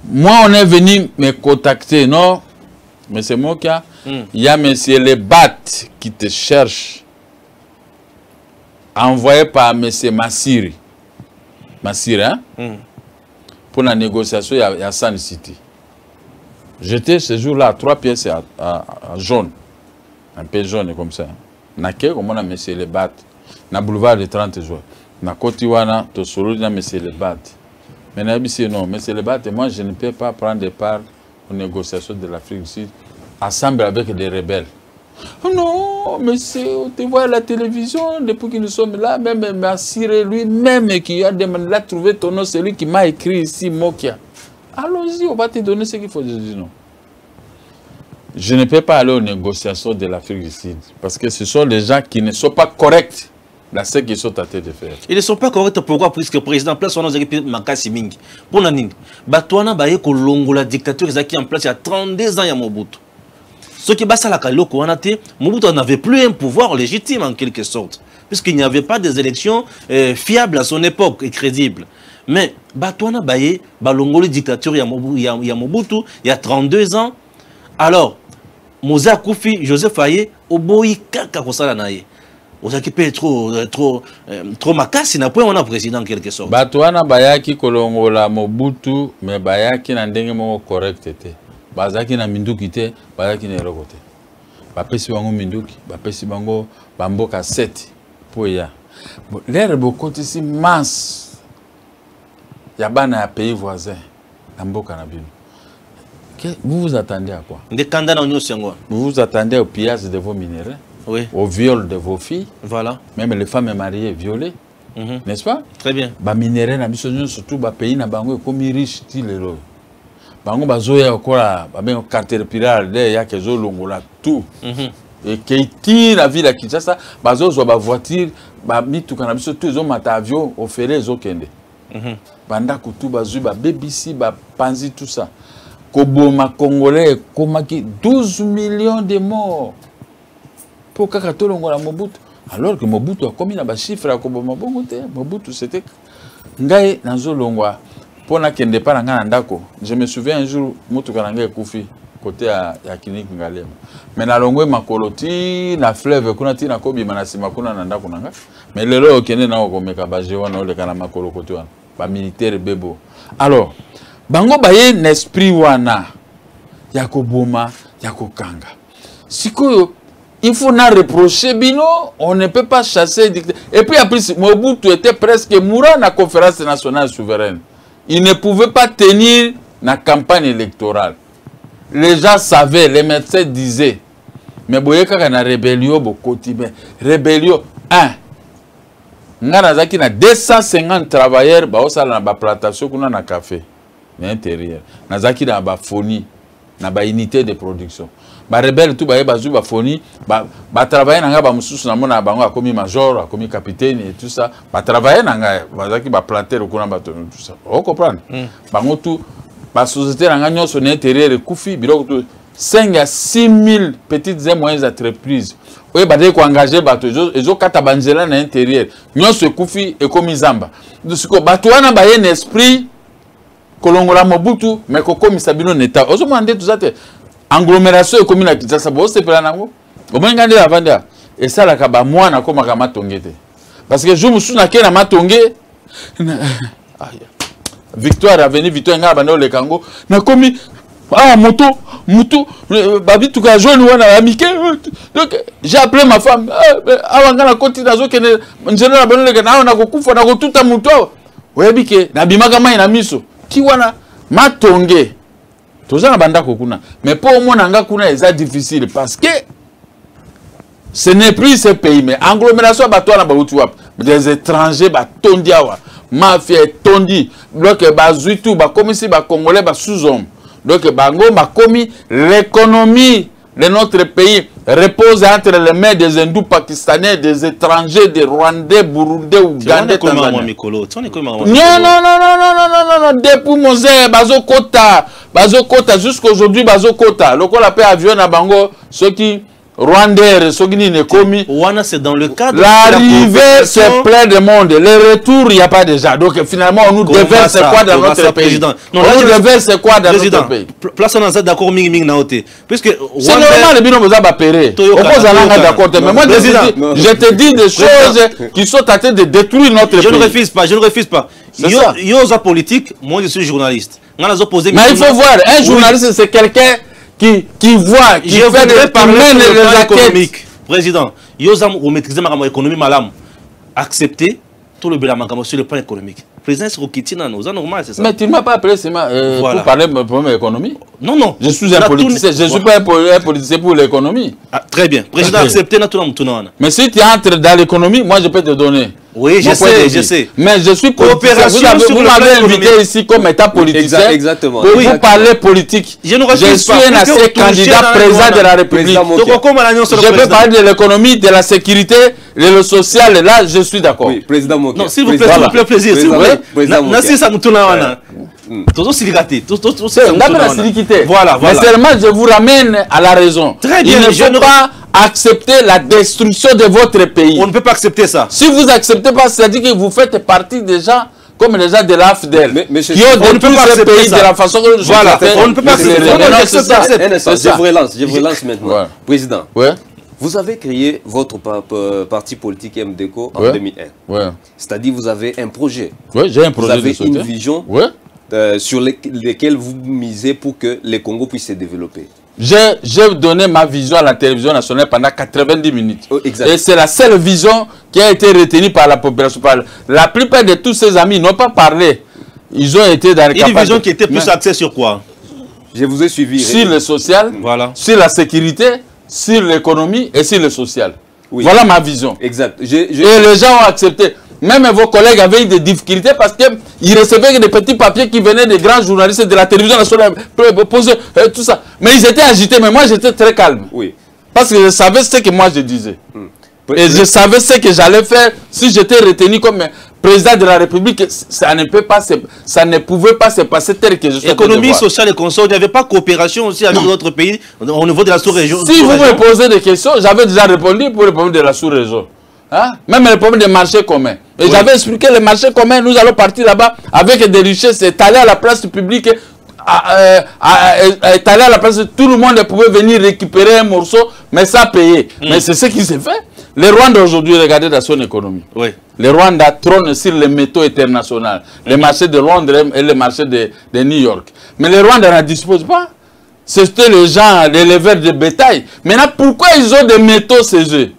Moi, on est venu me contacter, non? Mais c'est moi qui a. Il y a monsieur Lebat qui te cherche. Envoyé par monsieur Massiri. Massiri, hein? Pour la négociation, il y a Sun City. J'étais ce jour-là à 3 pièces à jaune. Un peu jaune comme ça. Naké, comme on a monsieur Lebat. Na boulevard de 30 jours. Na Kotiwana, to solo na monsieur Lebat. Mais na dit non, monsieur Lebat, moi je ne peux pas prendre part aux négociations de l'Afrique du Sud, ensemble avec des rebelles. Oh non, monsieur, on te voit à la télévision depuis que nous sommes là, même Massiré lui-même qui a demandé de trouver ton nom, c'est lui qui m'a écrit ici, Mokia. Allons-y, on va te donner ce qu'il faut. Je dis non. Je ne peux pas aller aux négociations de l'Afrique du Sud parce que ce sont des gens qui ne sont pas corrects dans ce qu'ils sont tentés de faire. Ils ne sont pas corrects pourquoi? Puisque le président place son nom Makasi Mingi. Pour Nanine, Batouana Baye Kolongo, la dictature qui est en place il y a 32 ans, il y a Mobutu. Ce qui est la Kaloko, Mobutu n'avait plus un pouvoir légitime en quelque sorte, puisqu'il n'y avait pas des élections fiables à son époque et crédibles. Mais Batouana Baye, Balongoli dictature, il y a Mobutu, il y a 32 ans. Alors, Moussa Koufi, Joseph Aye, Oboyi Kaka Kosala Naye. Vous avez trop makasi na point on a président en quelque sorte. Batouana Bayaki Kolongola Mobutu, mais Bayaki n'a ndenge mo correct été. Bazaki na minduki te, Bayaki na rokote. Bapesi bango minduki, bapesi bango bamboka 7 pour ya. L'air beaucoup ici masse. Yabana ya pays voisin, amboka na bino. Vous vous attendez à quoi? Vous vous attendez au pillage de vos minéraux, oui. Au viol de vos filles. Voilà. Même les femmes mariées violées. N'est-ce pas? Très bien. Les minéraux, surtout les pays comme riches, bango bazoya okola babengo caterpillar de ya kezo longola tout. Et qui tire la ville à Kinshasa, bazozo ba voiture, ba mituka na biso tout zo mata avion ofele zo kende. Banda kutu bazu ba BBC ba panzi tout ça. Koboma Congolais komaki 12 millions de morts pour Kakatolongola Mobutu. Alors que Mobutu a commis na ba chiffre à Koboma Bongote. Mobutu c'était ngai nazo longwa pour na kende pa nga ndako. Je me souviens un jour mutuka nanga ekufi côté à clinique Ngalema. Mais na longwe makoloti na fleuve kuna tina kobi manasima kuna na ndako nanga. Mais lelo okende na okomeka ba jewa na ole kana makolo koto wana. Ba militaire bebo. Alors bango baye n'esprit wana yako boma yako kanga sikoyo il faut nous reprocher, Bino, on ne peut pas chasser. Et puis après, Mobutu était presque mourant à la conférence nationale souveraine. Il ne pouvait pas tenir la campagne électorale. Les gens savaient, les médecins disaient. Mais vous voyez, quand il y a une rébellion, rébellion, 1. Il y a 250 travailleurs qui ont une plantation qui ont un café. À l'intérieur. Il y a une phonie, une unité de production. Les rebelles, tout le monde a fourni. Ils travaillent dans le major, comme capitaine et tout ça. Ils travaillent dans le planter, tout ça. Vous comprenez? La société a son intérieur de Koufi, 5 à 6 000 petites et moyennes entreprises. Oui, ils ont engagé ils ont katabangela à l'intérieur. Ils ont Koufi et comme Zamba. Donc, ils ont un esprit que Mobutu, mais comme Sabino Neta. Ils ont demandé tout ça. Agglomération et commune à Kinshasa, c'est pas nango. Au moins gardez la vente. Et ça la kaba moi na koma kama tongete. Parce que je me suis na kena matongé. Victoire a venu Victoire nga bando le Congo. Na komi moto babi tout ka jaune wana amike. Donc j'ai appelé ma femme. Awanga na koti nazo kene njelo na bando le kana na kokufa na kotuta muto. Oyebike na bimaka mai na miso. Ki wana matongé. Mais pour moi, c'est difficile parce que ce n'est plus ce pays. Mais agglomération, des étrangers, mafia, tondi, donc comme si les Congolais sous-hommes. Donc, l'économie de notre pays repose entre les mains des hindous pakistanais, des étrangers, des Rwandais, Burundais, Ougandais, Tanzaniens. Non. Depuis Mosé, Bazokota, jusqu'aujourd'hui, Bazokota. Le col appelle avion à Bango, ceux qui Rwandais, ceux qui n'y commis. C'est dans le cadre. L'arrivée, c'est plein de monde. Le retour, il n'y a pas déjà. Donc finalement, on nous déverse quoi dans notre pays? On nous déverse quoi dans notre pays? Place on a d'accord, puisque c'est normal, les binômes vous avez apéré. On pose un langage d'accord. Mais moi, je te dis des choses qui sont en train de détruire notre pays. Je ne refuse pas. Yosa politique, moi je suis journaliste. Mais il faut voir, un journaliste, c'est quelqu'un qui voit, qui fait des économiques. Président, Yosa, vous maîtrisez ma économie, madame. Acceptez tout le bilan sur le plan économique. Président, c'est normal, c'est ça. Mais tu ne m'as pas appelé pour parler de mon problème économique. Non. Je suis un politicien. Je ne suis pas un politicien pour l'économie. Très bien. Président, acceptez naturellement. Mais si tu entres dans l'économie, moi je peux te donner. Oui, je sais. Mais je suis politicien. Vous m'avez invité ici comme état politicien. Exactement. Pour vous parler politique. Je suis un assez candidat président de la République. Je peux parler de l'économie, de la sécurité, de le social. Là, je suis d'accord. Oui, président Moké. Non, s'il vous plaît, s'il vous plaît, plaisir. S'il vous plaît. Merci, ça me tourne à voilà. Mais seulement, je vous ramène à la raison. Très bien. Il ne faut pas accepter la destruction de votre pays. On ne peut pas accepter ça. Si vous n'acceptez pas, c'est-à-dire que vous faites partie des gens comme les gens de l'AFDEL qui ont détruit ce pays de la façon que voilà. On ne peut pas accepter ça. Je vous relance maintenant. Ouais. Président, ouais. Vous avez créé votre parti politique MDECO en 2001. Ouais. C'est-à-dire vous avez un projet. Oui, j'ai un projet. Vous avez une vision sur laquelle vous misez pour que les Congo puissent se développer. J'ai donné ma vision à la télévision nationale pendant 90 minutes. Oh, et c'est la seule vision qui a été retenue par la population. La plupart de tous ces amis n'ont pas parlé. Ils ont été dans le Une vision qui était plus axée sur quoi? Je vous ai suivi. Sur le social, sur la sécurité, sur l'économie et sur le social. Oui. Voilà ma vision. Exact. Et les gens ont accepté. Même vos collègues avaient eu des difficultés parce qu'ils recevaient des petits papiers qui venaient des grands journalistes de la télévision nationale, poser tout ça. Mais ils étaient agités, mais moi j'étais très calme. Oui. Parce que je savais ce que moi je disais. Et je savais ce que j'allais faire si j'étais retenu comme président de la République. Ça ne pouvait pas se passer tel que je suis. Économie sociale et consort, il n'y avait pas coopération aussi avec d'autres pays au niveau de la sous-région. Si vous me posez des questions, j'avais déjà répondu pour le problème de la sous-région. Hein? Même le problème des marchés communs. Et j'avais expliqué les marchés communs, nous allons partir là-bas avec des richesses, étalées à la place publique, étalées à la place, tout le monde pouvait venir récupérer un morceau, mais sans payer. Mais c'est ce qui s'est fait. Le Rwanda aujourd'hui, regardez dans son économie. Le Rwanda trône sur les métaux internationaux, les marchés de Londres et les marchés de New York. Mais le Rwanda ne dispose pas. c'était les gens, les éleveurs de bétail. Maintenant, pourquoi ils ont des métaux chez eux?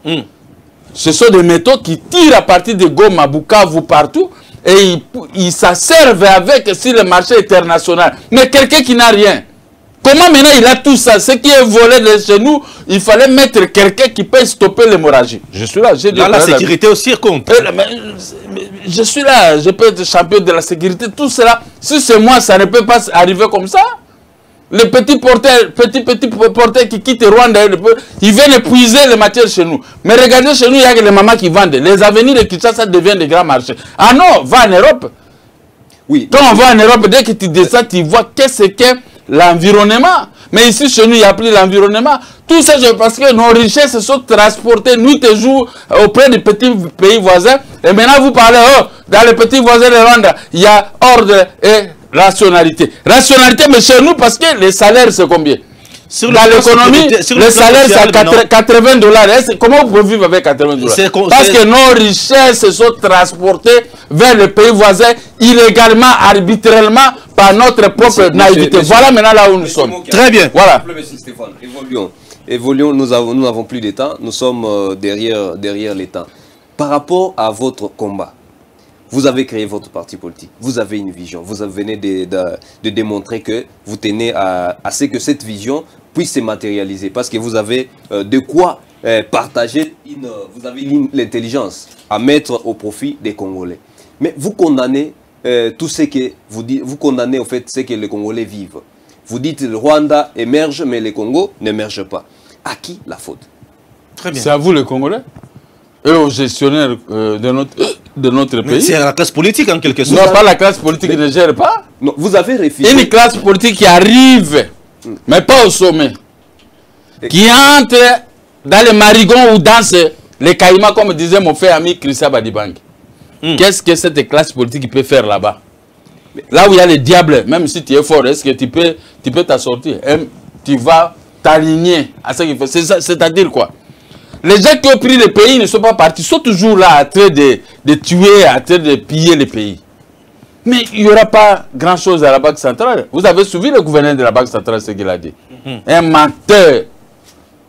Ce sont des métaux qui tirent à partir de Goma, Bukavu, partout, et ils s'en servent avec sur le marché international. Mais quelqu'un qui n'a rien, comment maintenant il a tout ça? Ce qui est volé de chez nous, il fallait mettre quelqu'un qui peut stopper l'hémorragie. Je suis là. Dans la sécurité aussi compte. Je suis là, je peux être champion de la sécurité, tout cela. Si c'est moi, ça ne peut pas arriver comme ça. Les petits porteurs qui quittent Rwanda, ils viennent épuiser les matières chez nous. Mais regardez, chez nous, il y a que les mamans qui vendent. Les avenirs de Kinshasa deviennent des grands marchés. Ah non, va en Europe. Oui. Quand on va en Europe, dès que tu descends, tu vois qu'est-ce qu'est l'environnement. Mais ici, chez nous, il n'y a plus l'environnement. Tout ça, c'est parce que nos richesses sont transportées nuit et jour auprès des petits pays voisins. Et maintenant, vous parlez, oh, dans les petits voisins de Rwanda, il y a ordre et rationalité. Rationalité, mais chez nous, parce que les salaires, c'est combien? Dans l'économie, le salaire, c'est 80 $. Comment vous pouvez vivre avec 80 $? Parce que nos richesses sont transportées vers les pays voisins illégalement, arbitrairement, par notre propre naïveté. Voilà maintenant là où nous sommes. Très bien. Voilà. Stéphane, évoluons, nous n'avons plus de temps, nous sommes derrière les temps. Par rapport à votre combat, vous avez créé votre parti politique, vous avez une vision, vous venez de démontrer que vous tenez à ce que cette vision puisse se matérialiser, parce que vous avez de quoi partager, vous avez l'intelligence à mettre au profit des Congolais. Mais vous condamnez tout ce que vous dites, vous condamnez au fait ce que les Congolais vivent. Vous dites le Rwanda émerge, mais le Congo n'émerge pas. À qui la faute? Très bien. C'est à vous les Congolais et aux gestionnaires de notre pays. C'est la classe politique en quelque sorte. Non, pas la classe politique qui ne gère pas. Non, vous avez refusé. Une classe politique qui arrive, mais pas au sommet. Qui entre dans les marigons ou dans les caïmans, comme disait mon frère ami Christian Badibang. Qu'est-ce que cette classe politique peut faire là-bas? Là où il y a les diables, même si tu es fort, est-ce que tu peux t'en sortir? Tu vas t'aligner à ce qu'il faut. C'est-à-dire quoi? Les gens qui ont pris le pays ne sont pas partis, ils sont toujours là en train de tuer, en train de piller le pays. Mais il n'y aura pas grand-chose à la Banque centrale. Vous avez suivi le gouverneur de la Banque centrale, ce qu'il a dit. Un menteur.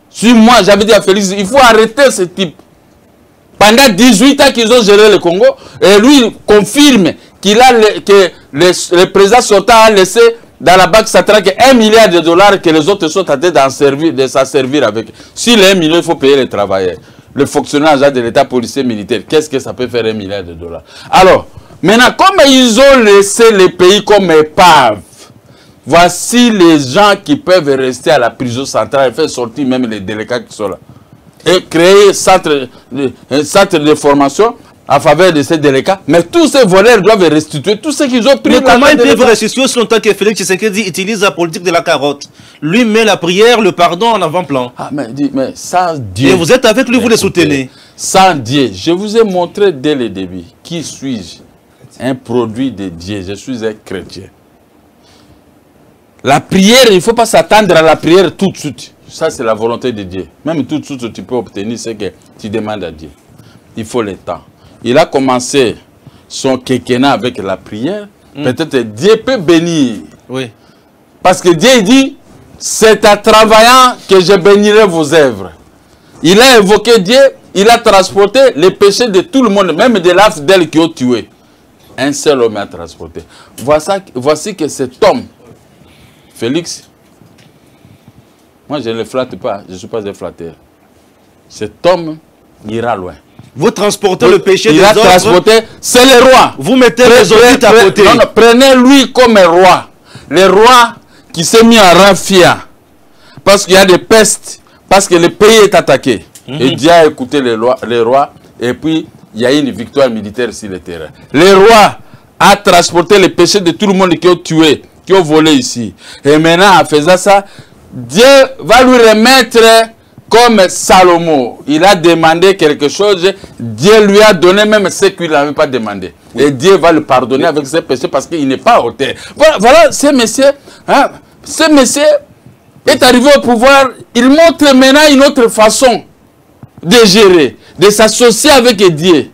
Si moi, j'avais dit à Félix, il faut arrêter ce type. Pendant 18 ans qu'ils ont géré le Congo, et lui il confirme que le président sortant a laissé dans la Banque centrale que $1 milliard que les autres sont en train de s'en servir avec. Si les 1 million, il faut payer les travailleurs. Le fonctionnaire de l'État policier militaire, qu'est-ce que ça peut faire $1 milliard? Alors, maintenant, comme ils ont laissé les pays comme épave, voici les gens qui peuvent rester à la prison centrale et faire sortir même les délégués qui sont là. Et créer un centre de formation en faveur de ces délégués. Mais tous ces voleurs doivent restituer tout ce qu'ils ont pris. Mais comment ils peuvent restituer si longtemps que Félix Tshisekedi utilise la politique de la carotte? Lui met la prière, le pardon en avant-plan. Ah, mais sans Dieu. Et vous êtes avec lui, vous les soutenez. Sans Dieu. Je vous ai montré dès le début qui suis-je. Un produit de Dieu. Je suis un chrétien. La prière, il ne faut pas s'attendre à la prière tout de suite. Ça, c'est la volonté de Dieu. Même tout de suite, tu peux obtenir ce que tu demandes à Dieu. Il faut le temps. Il a commencé son quinquennat avec la prière. Peut-être Dieu peut bénir. Oui. Parce que Dieu dit, c'est en travaillant que je bénirai vos œuvres. Il a évoqué Dieu, il a transporté les péchés de tout le monde, même de l'Afdel qui ont tué. Un seul homme a transporté. Voici que cet homme, Félix, moi je ne le flatte pas, je ne suis pas un flatteur. Cet homme ira loin. Vous transportez le péché des autres. Il a transporté, c'est le roi. Vous mettez les autres à côté. Non, prenez-lui comme un roi. Le roi qui s'est mis en rang fier. Parce qu'il y a des pestes, parce que le pays est attaqué. Et Dieu a écouté les rois, et puis il y a eu une victoire militaire sur le terrain. Le roi a transporté les péchés de tout le monde qui ont tué, qui ont volé ici. Et maintenant, en faisant ça, Dieu va lui remettre comme Salomon. Il a demandé quelque chose, Dieu lui a donné même ce qu'il n'avait pas demandé. Et Dieu va le pardonner avec ses péchés parce qu'il n'est pas hauteur. Voilà ce monsieur, hein, ce monsieur est arrivé au pouvoir, il montre maintenant une autre façon de gérer, de s'associer avec Dieu.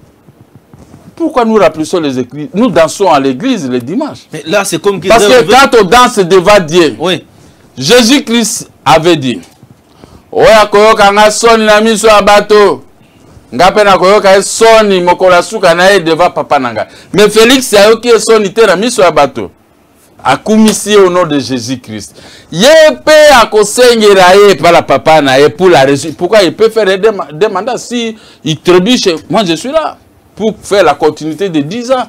Pourquoi nous rappelons les églises? Nous dansons à l'église le dimanche. Mais là, c'est comme parce que quand on danse devant Dieu, oui, Jésus-Christ avait dit, Oya koyoka nga soni na miso ya bato. Nga pe na koyoka soni mokola suka na ye devant papa nanga. Mais Félix ayoki soni te na miso ya bato. Akumisi au nom de Jésus-Christ. Ye pe akosengera ye par la papa na ye pour la réussite. Pourquoi il peut faire des mandats si il trébuche? Moi je suis là pour faire la continuité de 10 ans.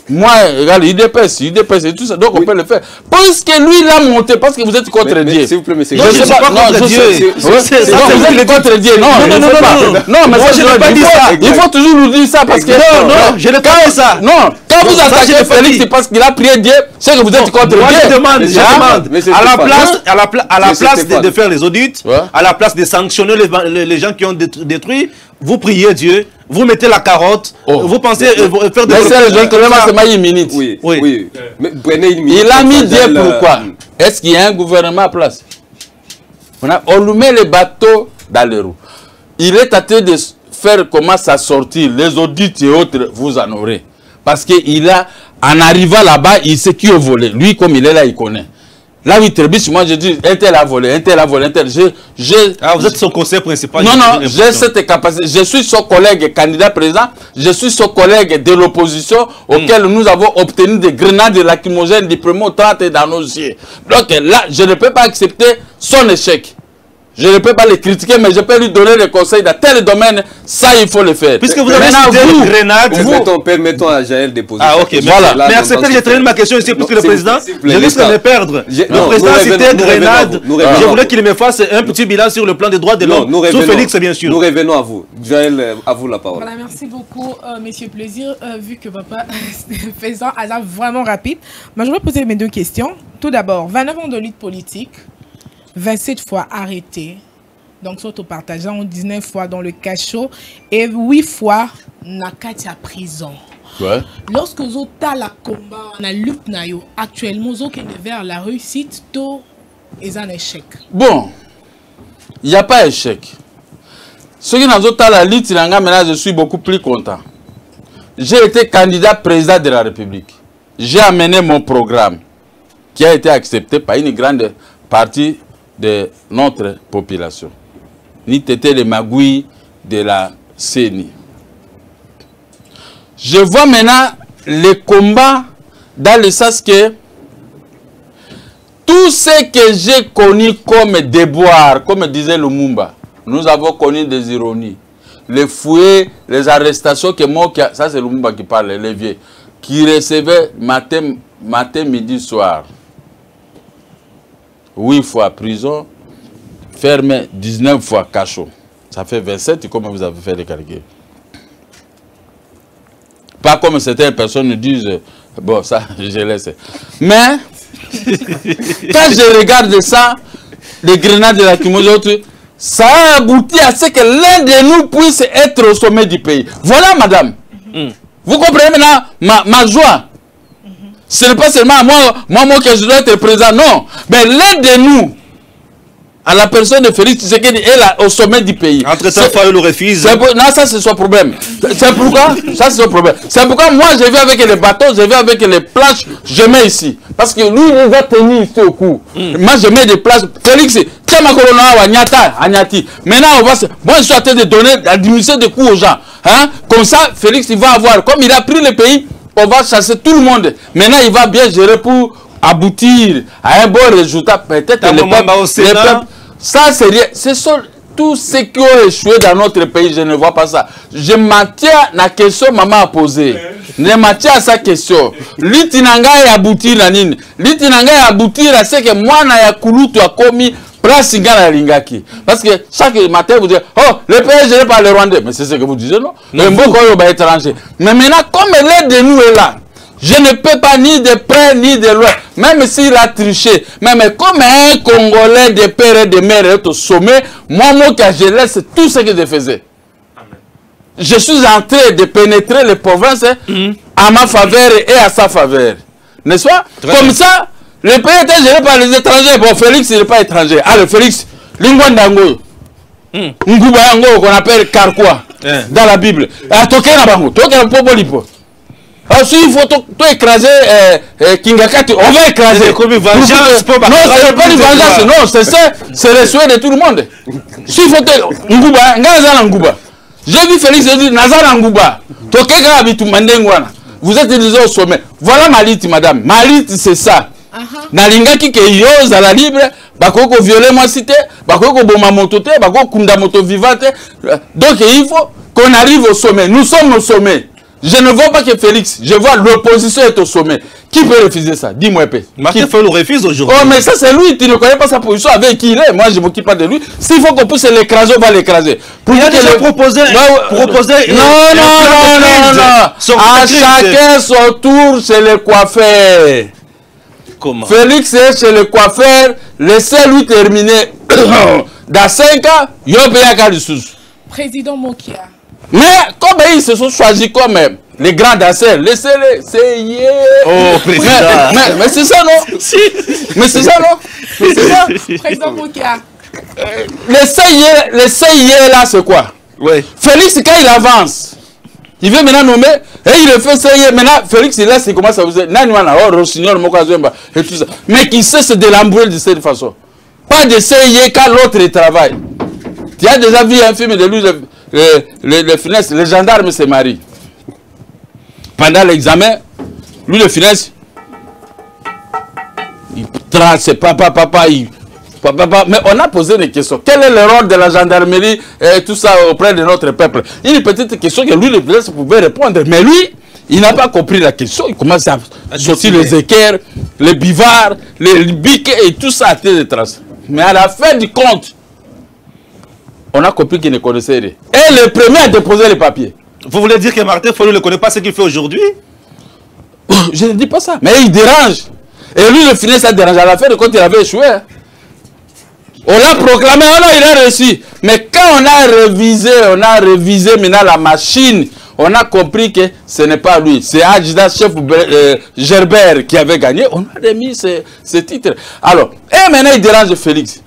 Moi, regarde, il dépasse et tout ça, donc on peut le faire. Parce que lui, il a monté, parce que vous êtes contre Dieu. S'il vous plaît, mais c'est... Non, je ne suis pas contre Dieu. Vous êtes contre Dieu. Non, mais moi, je n'ai pas dit ça. Il faut toujours nous dire ça, parce que... Non, je n'ai pas dit ça. Non, quand vous attaquez Félix, c'est parce qu'il a prié Dieu, c'est que vous êtes contre Dieu. Moi, je demande, à la place de faire les audits, à la place de sanctionner les gens qui ont détruit, vous priez Dieu, vous mettez la carotte, vous pensez faire des... Mais c'est le gentleman, c'est une minute. Oui. Mais prenez une minute. Il a mis Dieu pourquoi? Est-ce qu'il y a un gouvernement à place? On lui met les bateaux dans les roues. Il est en train de faire comment ça sortir. Les audits et autres, vous en aurez. Parce qu'il a, en arrivant là-bas, il sait qui a volé. Lui, comme il est là, il connaît. Là, il trébuche, moi je dis, un tel a volé, un tel a volé, un tel. Vous êtes son conseil principal. Non, j'ai cette capacité. Je suis son collègue candidat président, je suis son collègue de l'opposition auquel nous avons obtenu des grenades lacrymogènes du premier 30 dans nos yeux. Donc là, je ne peux pas accepter son échec. Je ne peux pas le critiquer, mais je peux lui donner des conseils dans tel domaine. Ça, il faut le faire. Puisque vous avez cité une grenade... Permettons à Jaël de poser. Ah, ok. Voilà. Mais acceptez, j'ai traîné ma question ici, puisque le président, je risque de me perdre. Le président a cité grenade. Je voulais qu'il me fasse un petit bilan sur le plan des droits de l'homme. Sous Félix, bien sûr. Nous revenons à vous. Jaël, à vous la parole. Voilà, merci beaucoup, Monsieur Plaisir. Vu que papa faisant hasard vraiment rapide, je vais poser mes deux questions. Tout d'abord, 29 ans de lutte politique. 27 fois arrêté, donc surtout partageant 19 fois dans le cachot et 8 fois na katia prison. Ouais. Lorsque vous avez la combat, la lutte actuellement, vous avez vers la réussite, tout est un échec. Bon, il n'y a pas d'échec. Ce qui n'a pas la lutte, maintenant je suis beaucoup plus content. J'ai été candidat président de la République. J'ai amené mon programme qui a été accepté par une grande partie de notre population. Ni tété les magouilles de la CENI. Je vois maintenant les combats dans le sens que tout ce que j'ai connu comme déboire, comme disait Lumumba, nous avons connu des ironies. Les fouets, les arrestations que moi, ça c'est Lumumba qui parle, les vieux, qui recevaient matin, midi, soir. 8 fois prison, fermé 19 fois cachot. Ça fait 27, comment vous avez fait les calculs? Pas comme certaines personnes disent, bon ça je laisse. Mais, quand je regarde ça, les grenades de la lacrymogène, ça a abouti à ce que l'un de nous puisse être au sommet du pays. Voilà madame. Vous comprenez maintenant ma joie? Ce n'est pas seulement moi que je dois être présent, non. Mais l'un de nous, à la personne de Félix Tshisekedi, est là au sommet du pays. Entre-temps, Faye le refuse. Non, ça c'est son problème. C'est pourquoi? Ça c'est son problème. C'est pourquoi moi je vais avec les bateaux, je vais avec les plages, je mets ici. Parce que lui, il va tenir ici au cou. Moi je mets des plages. Félix, tiens ma colonne à Nyati. Maintenant, moi je suis en train de donner, d'administrer des coups aux gens. Hein? Comme ça, Félix, il va avoir, comme il a pris le pays, on va chasser tout le monde. Maintenant, il va bien gérer pour aboutir à un bon résultat. Peut-être le peuple. Ça, c'est rien. C'est tout ce qui a échoué dans notre pays. Je ne vois pas ça. Je m'en tiens à la question que maman a posée. Je m'en tiens à sa question. L'itinanga est aboutir à nini. L'itinanga est aboutir à ce que moi, na yakulu, tu as commis. Parce que chaque matin, vous dites, oh, le pays est géré par les Rwandais. Mais c'est ce que vous disiez, non? Le mot étranger. Mais maintenant, comme l'aide de nous est là, je ne peux pas ni de près ni de loin, même s'il a triché, même comme un Congolais de père et de mère est au sommet, moi, je laisse tout ce que je faisais. Amen. Je suis en train de pénétrer les provinces à ma faveur et à sa faveur. N'est-ce pas? Comme ça, le pays était géré par les étrangers. Bon, Félix, il n'est pas étranger. Alors, Félix, Lingwandango, Ngubayango, qu'on appelle Karkwa, dans la Bible. Toké na bango, Toké na Popolipo. Si il faut écraser Kingakati, on va écraser. Comme une vengeance. Non, ce n'est pas une vengeance. Non, c'est ça. C'est le souhait de tout le monde. S'il faut Ngouba, Ngouba. J'ai vu Félix dire Nazara Ngouba. Vous êtes déjà au sommet. Voilà Malit, madame. Malit, c'est ça. Nalingaki ke yo za la libre, bakoko violer moi cité, bakoko boma motote, bakoko kunda moto vivante. Donc il faut qu'on arrive au sommet. Nous sommes au sommet. Je ne vois pas que Félix, je vois l'opposition est au sommet. Qui peut refuser ça? Dis-moi un peu. Martin Fayulu refuse aujourd'hui. Oh, mais ça c'est lui, tu ne connais pas sa position avec qui il est. Moi je ne m'occupe pas de lui. S'il faut qu'on puisse l'écraser, on va l'écraser. Il a déjà proposé. Non. À chacun son tour, c'est le coiffeur. Comment? Félix est chez le coiffeur, laissez-lui terminer. Dans 5 ans, il y a Président Mokia. Mais comme ils se sont choisis comme les grands danseurs, laissez-les, c'est Oh, président. Mais c'est ça, non? Mais c'est ça, non? C'est ça. Président Mokia. Les CIE là, c'est quoi? Oui. Félix, quand il avance, il veut maintenant nommer, et il le fait CIE. Maintenant, Félix, il laisse, il commence à vous dire, Rossignol, Mokazemba, et tout ça. Mais qui cesse de l'embrouiller de cette façon. Pas de CIE quand l'autre travaille. Tu as déjà vu un film de lui, le finesse, le gendarme se marie. Pendant l'examen, lui le finesse, il trace papa, mais on a posé des questions. Quel est le rôle de la gendarmerie et tout ça auprès de notre peuple? Une petite question que lui le finesse pouvait répondre, mais lui, il n'a pas compris la question. Il commence à sortir les équerres, les bivards, les biquets et tout ça à tête de trace. Mais à la fin du compte, on a compris qu'il ne connaissait rien. Et le premier à déposer les papiers. Vous voulez dire que Martin Fayulu ne connaît pas ce qu'il fait aujourd'hui? Je ne dis pas ça. Mais il dérange. Et lui, le finesse, ça dérange. À la fin de compte, il avait échoué. On l'a proclamé, il a réussi. Mais quand on a révisé maintenant la machine, on a compris que ce n'est pas lui. C'est Adjida chef Gerbert qui avait gagné. On a remis ce titre. Alors, et maintenant, il dérange Félix.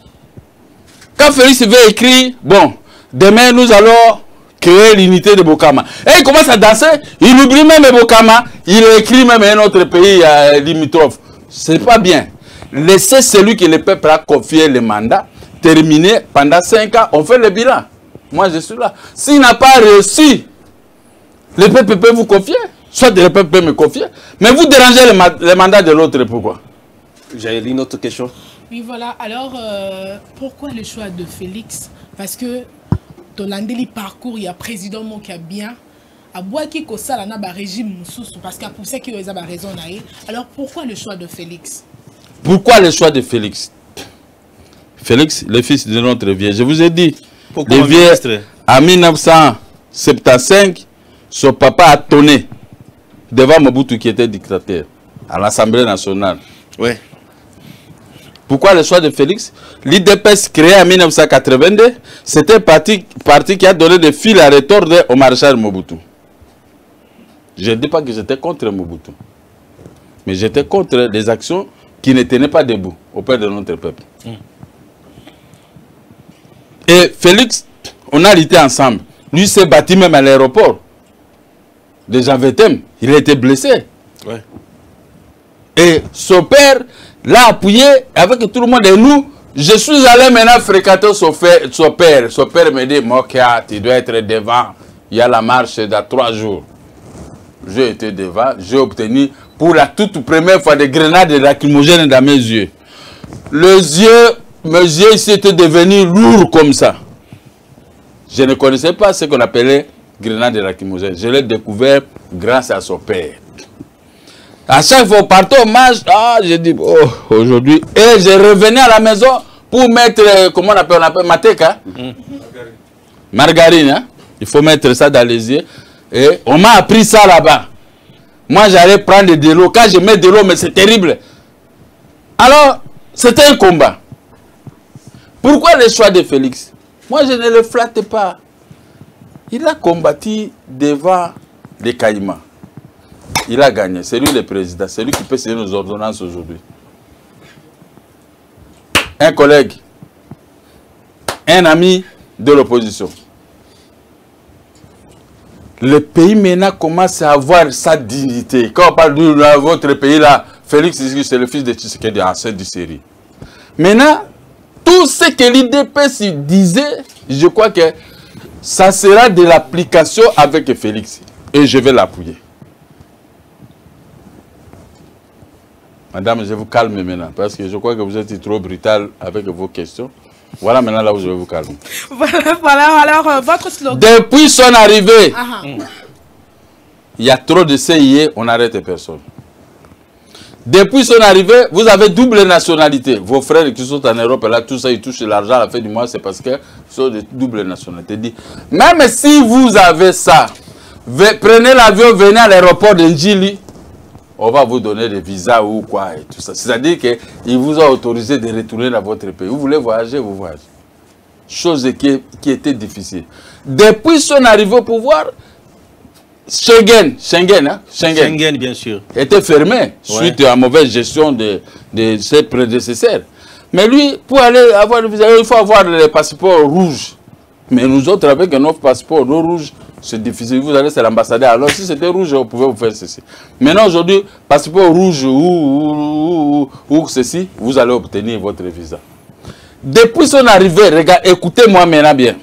Quand Félix veut écrire, bon, demain nous allons créer l'unité de Bokama. Et il commence à danser, il oublie même Bokama, il écrit même un autre pays limitrophe. Ce n'est pas bien. Laissez celui que le peuple a confié le mandat, terminé pendant 5 ans, on fait le bilan. Moi je suis là. S'il n'a pas réussi, le peuple peut vous confier, soit le peuple peut me confier, mais vous dérangez le mandat de l'autre, pourquoi? J'ai une autre question. Oui, voilà. Alors, pourquoi le choix de Félix? Parce que dans l'andeli parcours, il y a président qui a bien. À Boaki Kosala n'a pas régime parce qu'il y a pour ça qu'il y a raison. Alors, pourquoi le choix de Félix? Pourquoi le choix de Félix? Félix, le fils de notre vieux. Je vous ai dit, le vieux, en 1975, son papa a tonné devant Mobutu qui était dictateur à l'Assemblée nationale. Oui. Pourquoi le choix de Félix? L'IDPS créé en 1982, c'était un parti qui a donné des fils à retordre au maréchal Mobutu. Je ne dis pas que j'étais contre Mobutu, mais j'étais contre les actions qui ne tenaient pas debout auprès de notre peuple. Et Félix, on a lutté ensemble. Lui s'est battu même à l'aéroport de Jean Vetem. Il a été blessé. Ouais. Et son père l'a appuyé avec tout le monde. Et nous, je suis allé maintenant fréquenter son père. Son père me dit, Mokia, tu dois être devant. Il y a la marche dans 3 jours. J'ai été devant. J'ai obtenu pour la toute première fois des grenades lacrymogènes dans mes yeux. Mes yeux ici étaient devenus lourds comme ça. Je ne connaissais pas ce qu'on appelait grenades lacrymogènes. Je l'ai découvert grâce à son père. À chaque fois, partout au match, j'ai dit, oh, aujourd'hui. Et je revenais à la maison pour mettre, comment on appelle Mateka. Margarine. Hein? Il faut mettre ça dans les yeux. Et on m'a appris ça là-bas. Moi, j'allais prendre de l'eau. Quand je mets de l'eau, mais c'est terrible. Alors, c'était un combat. Pourquoi le choix de Félix? Moi, je ne le flatte pas. Il a combattu devant les Caïmans. Il a gagné. C'est lui le président. C'est lui qui peut signer nos ordonnances aujourd'hui. Un collègue, un ami de l'opposition. le pays maintenant commence à avoir sa dignité. Quand on parle de votre pays là, Félix, c'est le fils de Tshisekedi, ancien du série. Maintenant, tout ce que l'IDPS disait, je crois que ça sera de l'application avec Félix. Et je vais l'appuyer. Madame, je vous calme maintenant, parce que je crois que vous êtes trop brutal avec vos questions. Voilà maintenant là où je vais vous calmer. Voilà, alors votre slogan. Depuis son arrivée, il y a trop de CIA, on n'arrête personne. Depuis son arrivée, vous avez double nationalité. Vos frères qui sont en Europe, là, tout ça, ils touchent l'argent à la fin du mois, c'est parce qu'ils sont de double nationalité. Même si vous avez ça, prenez l'avion, venez à l'aéroport de Njili, on va vous donner des visas ou quoi et tout ça. C'est-à-dire qu'il vous a autorisé de retourner dans votre pays. Vous voulez voyager, vous voyagez. Chose qui était difficile. Depuis son arrivée au pouvoir, Schengen, bien sûr, était fermé suite à la mauvaise gestion de ses prédécesseurs. Mais lui, pour aller avoir le visa, il faut avoir le passeport rouge. Mais nous autres, avec un autre passeport non rouge, c'est difficile. Vous allez, c'est l'ambassadeur. Alors, si c'était rouge, on pouvait vous faire ceci. Maintenant, aujourd'hui, passeport rouge ou ceci, vous allez obtenir votre visa. Depuis son arrivée, regardez, écoutez-moi maintenant bien.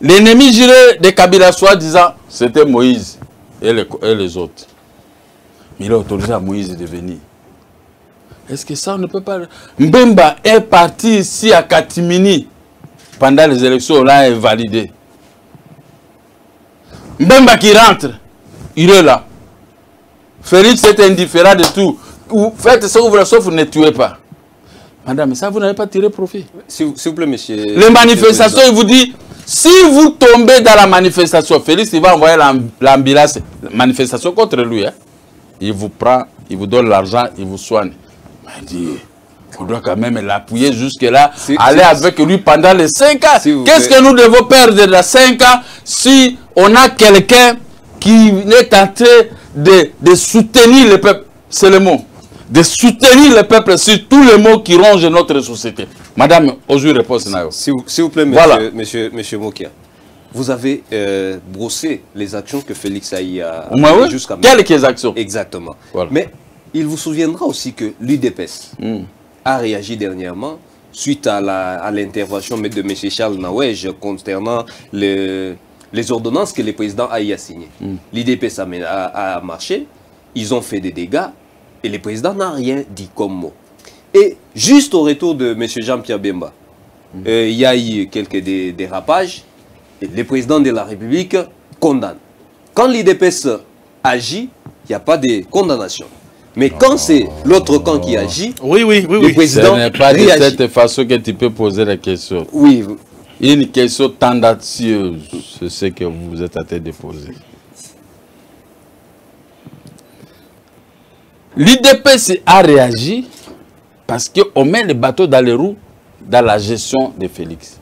L'ennemi juré de Kabila, soi-disant, c'était Moïse et les autres. Mais il a autorisé à Moïse de venir. Est-ce que ça, on ne peut pas... Mbemba est parti ici à Katimini pendant les élections, on l'a validé. Mbemba qui rentre, il est là. Félix est indifférent de tout. Faites ce que vous voulez, sauf vous ne tuez pas. Madame, ça, vous n'avez pas tiré profit. S'il vous plaît, monsieur. Les manifestations, il vous dit, si vous tombez dans la manifestation, Félix, il va envoyer l'ambulance, manifestation contre lui. Hein. Il vous prend, il vous donne l'argent, il vous soigne. Il dit, on doit quand même l'appuyer jusque-là, aller avec lui pendant les 5 ans. Qu'est-ce que nous devons perdre dans 5 ans si on a quelqu'un qui est en train de soutenir le peuple? C'est le mot. De soutenir le peuple sur tous les mots qui rongent notre société. Madame, aujourd'hui, réponse. S'il vous plaît, monsieur, voilà. monsieur Mokia, vous avez brossé les actions que Félix a eu jusqu'à maintenant. Quelques actions. Exactement. Voilà. Mais il vous souviendra aussi que l'UDPS a réagi dernièrement suite à l'intervention de M. Charles Naouej concernant les ordonnances que le président a signées. L'UDPS a marché, ils ont fait des dégâts. Et le président n'a rien dit comme mot. Et juste au retour de M. Jean-Pierre Bemba, il y a eu quelques dérapages. Et le président de la République condamne. Quand l'IDPS agit, il n'y a pas de condamnation. Mais quand c'est l'autre camp qui agit, le président ce n'est pas de cette façon que tu peux poser la question. Oui. Une question tendacieuse, c'est ce que vous êtes en train de poser. L'IDPS a réagi parce qu'on met les bateaux dans les roues dans la gestion de Félix.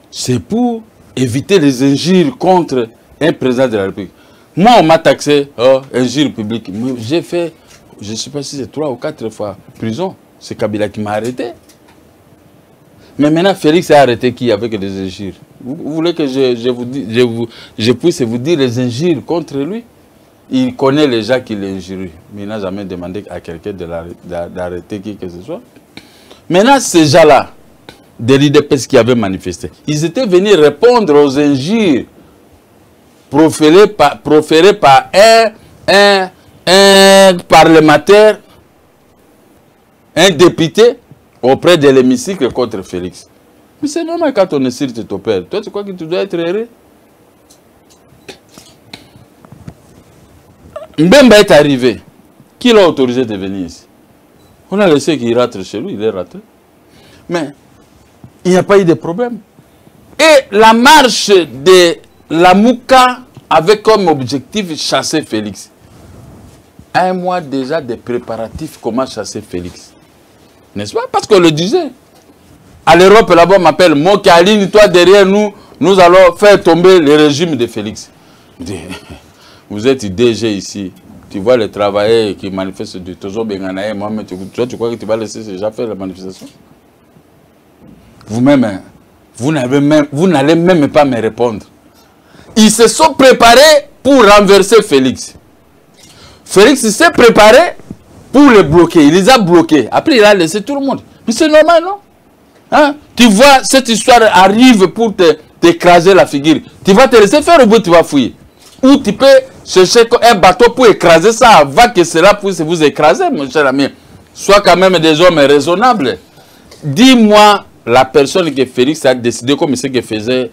C'est pour éviter les injures contre un président de la République. Moi, on m'a taxé, injure publique. J'ai fait, je ne sais pas si c'est 3 ou 4 fois prison. C'est Kabila qui m'a arrêté. Mais maintenant, Félix a arrêté qui avec des injures? Vous voulez que je puisse vous dire les injures contre lui? Il connaît les gens qui l'injurient, mais il n'a jamais demandé à quelqu'un d'arrêter qui que ce soit. Maintenant, ces gens-là, de l'IDPS qui avaient manifesté, ils étaient venus répondre aux injures proférées par un parlementaire, un député, auprès de l'hémicycle contre Félix. Mais c'est normal quand on insulte ton père. Toi, tu crois que tu dois être heureux? Mbemba est arrivé. Qui l'a autorisé de venir ici? On a laissé qu'il rentre chez lui, il est rentré. Mais il n'y a pas eu de problème. Et la marche de la Mouka avait comme objectif chasser Félix. 1 mois déjà de préparatifs comment chasser Félix. N'est-ce pas? Parce qu'on le disait. À l'Europe, là-bas, on m'appelle Moki, aligne-toi derrière nous, nous allons faire tomber le régime de Félix. Vous êtes DG ici, tu vois les travailleurs qui manifestent du Tozo Benganaï, tu crois que tu vas laisser ces gens faire la manifestation? Vous-même, hein, vous n'allez même pas me répondre. Ils se sont préparés pour renverser Félix. Félix s'est préparé pour le bloquer. Il les a bloqués. Après, il a laissé tout le monde. Mais c'est normal, non? Hein? Tu vois, cette histoire arrive pour t'écraser la figure. Tu vas te laisser faire au bout, tu vas fouiller. Ou tu peux chercher un bateau pour écraser ça avant que cela puisse vous écraser, mon cher ami. Sois quand même des hommes raisonnables. Dis-moi la personne que Félix a décidé, comme ce que faisait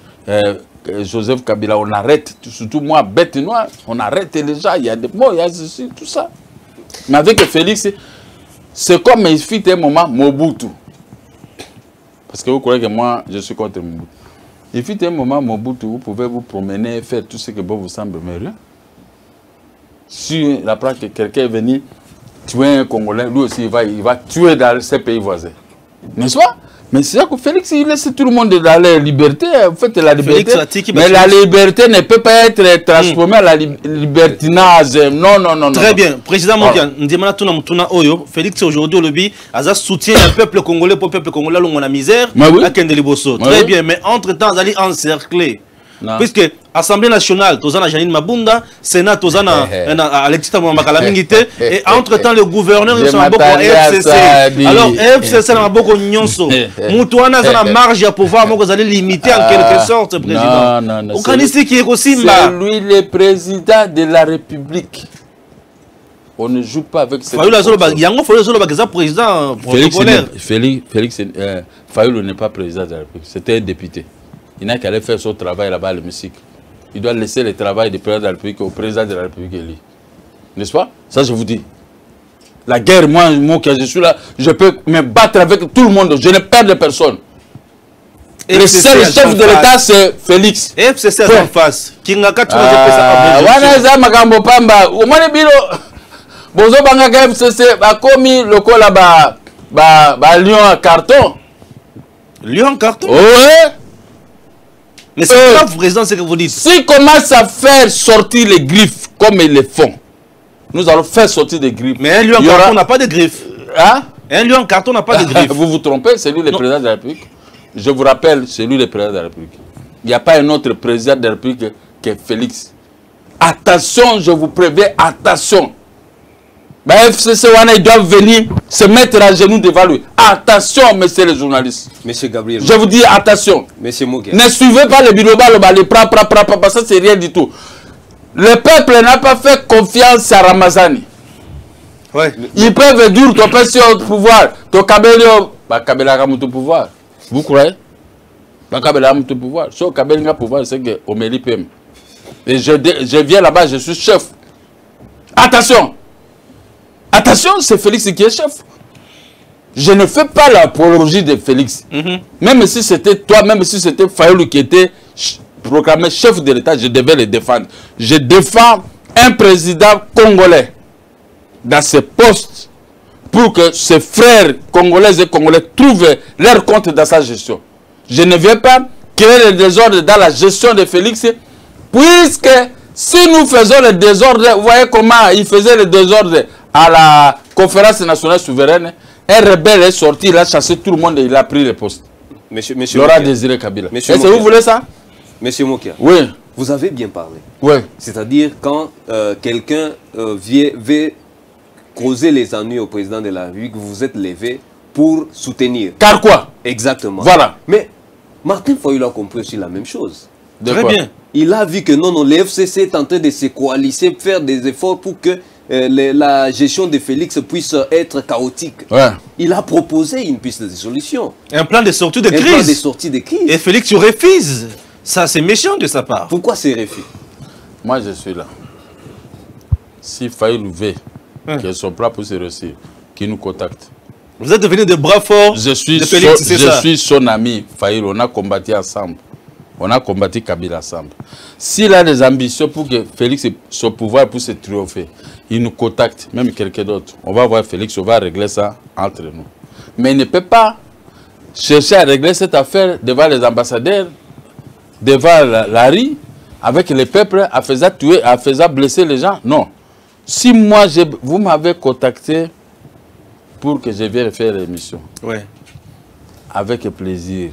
Joseph Kabila, on arrête, surtout moi, bête noire, on arrête les gens, il y a des mots, il y a ceci, tout ça. Mais avec Félix, c'est comme il fit un moment Mobutu. Parce que vous croyez que moi, je suis contre Mobutu. Il fit un moment Mobutu, vous pouvez vous promener, faire tout ce que bon vous semble, mais rien. Si la preuve que quelqu'un est venu tuer un Congolais, lui aussi, il va tuer dans ses pays voisins. N'est-ce pas? Mais c'est ça que Félix, il laisse tout le monde dans la liberté. En fait, la liberté. Mais la liberté ne peut pas être transformée à la libertinage. Non, non, non. Très bien. Président Mokian, Félix, aujourd'hui, au lobby, a soutient le peuple congolais pour le peuple congolais, où on a misère, à Kendeli Bosso. Très bien. Mais entre-temps, ils allaient encercler. Puisque Assemblée nationale, Tozana Janine Mabunda, Sénat, Tozana Alexis Makalamingite, et entre-temps, le gouverneur, ils sont à beaucoup FCC. Alors, FCC, n'a beaucoup nyonso. Moutouana, ça a marge à pouvoir, vous allez limiter en quelque sorte, président. Non, non, c'est lui le président de la République. On ne joue pas avec cette Félix Fayoulou n'est pas président de la République, c'était un député. Il n'a qu'à aller faire son travail là-bas à l'hémicycle. Il doit laisser le travail du président de la République au président de la République élu. N'est-ce pas? Ça, je vous dis. La guerre, moi, je suis là, je peux me battre avec tout le monde. Je n'ai peur de personne. Le seul chef de l'État, c'est Félix. FCC en face. Kingaka, tu Lion carton. Lion carton? Oui. Mais c'est grave, président, ce que vous dites. S'ils commencent à faire sortir les griffes comme ils le font, nous allons faire sortir des griffes. Mais un lion en carton n'a pas de griffes. Hein? Un lion en carton n'a pas de griffes. Vous vous trompez, c'est lui le président de la République. Je vous rappelle, c'est lui le président de la République. Il n'y a pas un autre président de la République que Félix. Attention, je vous préviens, attention. FCC, ils doivent venir se mettre à genoux devant lui. Attention, messieurs les journalistes. Monsieur Gabriel. Je vous dis attention. Monsieur Mogué. Ne suivez pas le biloba, le ça c'est rien du tout. Le peuple n'a pas fait confiance à Ramazani. Ouais. Ils peuvent dire ton père sur le pouvoir, ton Kabelo, Kabela a mon pouvoir. Vous croyez? Kabela a mon pouvoir. Si Kabela a pouvoir, c'est que Omélie PM. Et je viens là-bas, je suis chef. Attention! Attention, c'est Félix qui est chef. Je ne fais pas l'apologie de Félix. Même si c'était toi, même si c'était Fayoulou qui était proclamé chef de l'État, je devais le défendre. Je défends un président congolais dans ce poste pour que ses frères congolais et congolais trouvent leur compte dans sa gestion. Je ne vais pas créer le désordre dans la gestion de Félix, puisque si nous faisons le désordre, vous voyez comment il faisait le désordre à la conférence nationale souveraine, un rebelle est sorti, il a chassé tout le monde et il a pris le poste. Monsieur Laurent Désiré Kabila. Est-ce que vous voulez ça? Monsieur Mokia. Oui. Vous avez bien parlé. Oui. C'est-à-dire quand quelqu'un veut causer les ennuis au président de la République, vous vous êtes levé pour soutenir. Car quoi? Exactement. Voilà. Mais Martin Fayoulou a compris aussi la même chose. Très bien. Il a vu que non, le FCC est en train de se coaliser, faire des efforts pour que la gestion de Félix puisse être chaotique. Ouais. Il a proposé une piste de solution. Un plan de sortie de crise. Un plan de sortie de crise. Et Félix, tu refuses. Ça, c'est méchant de sa part. Pourquoi c'est refus? Moi, je suis là. Si Fayoulou veut qu'ils sont prêts pour se réussir, qu'il nous contacte. Vous êtes devenus de bras forts. Je suis son ami, Fayoulou. On a combattu ensemble. On a combattu Kabila ensemble. S'il a des ambitions pour que Félix ait son pouvoir pour se triompher, il nous contacte, même quelqu'un d'autre. On va voir Félix, on va régler ça entre nous. Mais il ne peut pas chercher à régler cette affaire devant les ambassadeurs, devant la rue, avec le peuple, à faire tuer, à faire blesser les gens. Non. Si moi, vous m'avez contacté pour que je vienne faire l'émission, ouais, avec plaisir.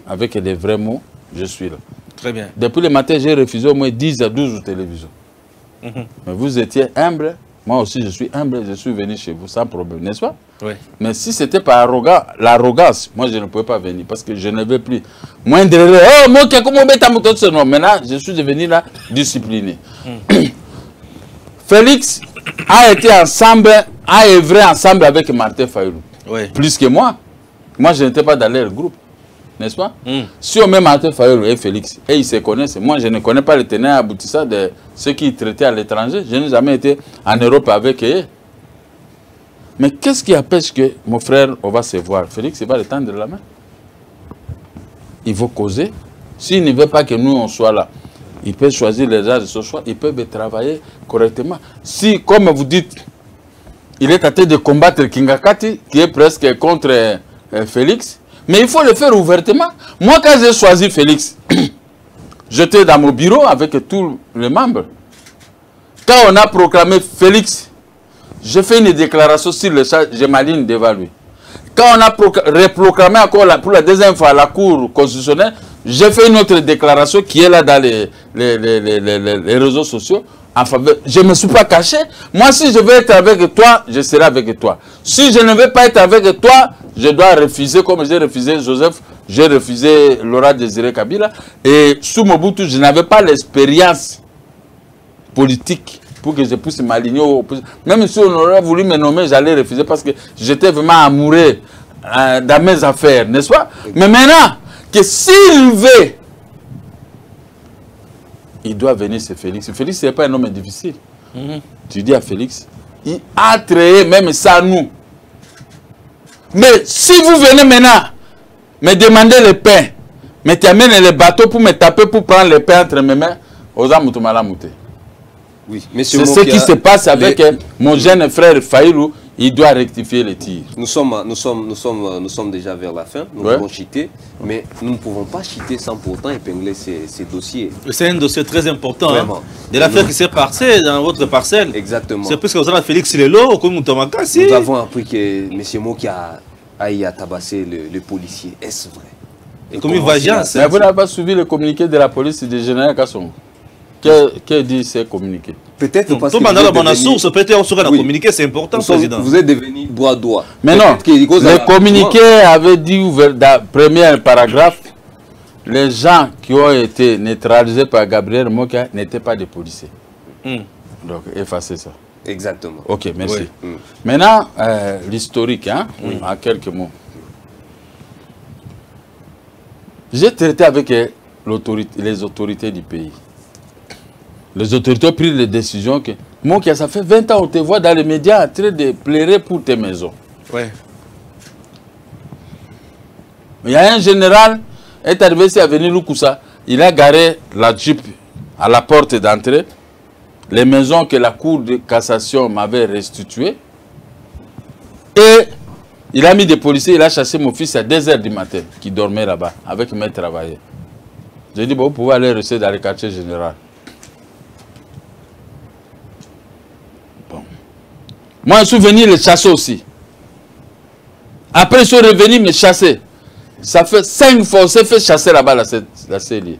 avec les vrais mots, je suis là. Très bien. Depuis le matin, j'ai refusé au moins 10 à 12 télévisions. Mais vous étiez humble, moi aussi je suis humble, je suis venu chez vous sans problème, n'est-ce pas? Oui. Mais si c'était par l'arrogance, moi je ne pouvais pas venir parce que je ne veux plus. Moindre, oh, moi, comment non, maintenant je suis devenu là discipliné. Félix a été ensemble, a œuvré ensemble avec Martin Fayulu. Oui. Plus que moi. Moi je n'étais pas dans leur groupe. N'est-ce pas? Si on met Martin Fayulu et Félix, et ils se connaissent, moi je ne connais pas le tenant aboutissant de ceux qui traitaient à l'étranger. Je n'ai jamais été en Europe avec eux. Mais qu'est-ce qui empêche que mon frère, on va se voir? Félix, il va le tendre la main. Il va causer. S'il ne veut pas que nous, on soit là, il peut choisir les gens de ce choix, ils peuvent travailler correctement. Si, comme vous dites, il est en train de combattre Kingakati, qui est presque contre Félix, mais il faut le faire ouvertement. Moi, quand j'ai choisi Félix, j'étais dans mon bureau avec tous les membres. Quand on a proclamé Félix, j'ai fait une déclaration sur le chat, je m'aligne devant lui. Quand on a reproclamé encore pour la deuxième fois à la Cour constitutionnelle, j'ai fait une autre déclaration qui est là dans les réseaux sociaux. En faveur. Je ne me suis pas caché. Moi, si je veux être avec toi, je serai avec toi. Si je ne veux pas être avec toi, je dois refuser, comme j'ai refusé Joseph, j'ai refusé Laurent Désiré Kabila. Et sous Mobutu, je n'avais pas l'expérience politique pour que je puisse m'aligner. Même si on aurait voulu me nommer, j'allais refuser parce que j'étais vraiment amoureux dans mes affaires, n'est-ce pas? Mais maintenant, que s'il veut, il doit venir, c'est Félix. Félix, ce n'est pas un homme difficile. Tu dis à Félix, il a créé même sans nous. Mais si vous venez maintenant me demander le pain, mais tu amènes les bateaux pour me taper, pour prendre le pain entre mes mains, oui, c'est ce qui se passe avec mon jeune frère Fayulu. Il doit rectifier les tirs. Nous sommes déjà vers la fin. Nous devons chiter, mais nous ne pouvons pas chiter sans pourtant épingler ces dossiers. C'est un dossier très important. Hein, de l'affaire qui s'est passée dans votre parcelle. Exactement. C'est parce que vous avez Félix Lelo, comme nous avons appris que M. Moki a tabassé le policier. Est-ce vrai? Et comme une vengeance. Mais vous n'avez pas suivi le communiqué de la police du général Kasson. Que dit ces communiqués? Peut-être parce que communiqué, c'est important, président. Vous êtes devenu bras droit. Mais non, le communiqué avait dit, dans le premier paragraphe, les gens qui ont été neutralisés par Gabriel Mokia n'étaient pas des policiers. Donc, effacez ça. Exactement. Ok, merci. Maintenant, l'historique, hein, en quelques mots. J'ai traité avec les autorités du pays. Les autorités ont pris les décisions que... Mokia, ça fait 20 ans, on te voit dans les médias en train de pleurer pour tes maisons. Ouais. Il y a un général, est arrivé ici à venir Lukusa, il a garé la Jeep à la porte d'entrée, les maisons que la Cour de cassation m'avait restituées, et il a mis des policiers, il a chassé mon fils à 2 h du matin, qui dormait là-bas, avec mes travailleurs. J'ai dit, bon, vous pouvez aller rester dans le quartier général. Moi, je suis venu les chasser aussi. Après, ils sont revenus me chasser. Ça fait 5 fois, on s'est fait chasser là-bas, la CELI.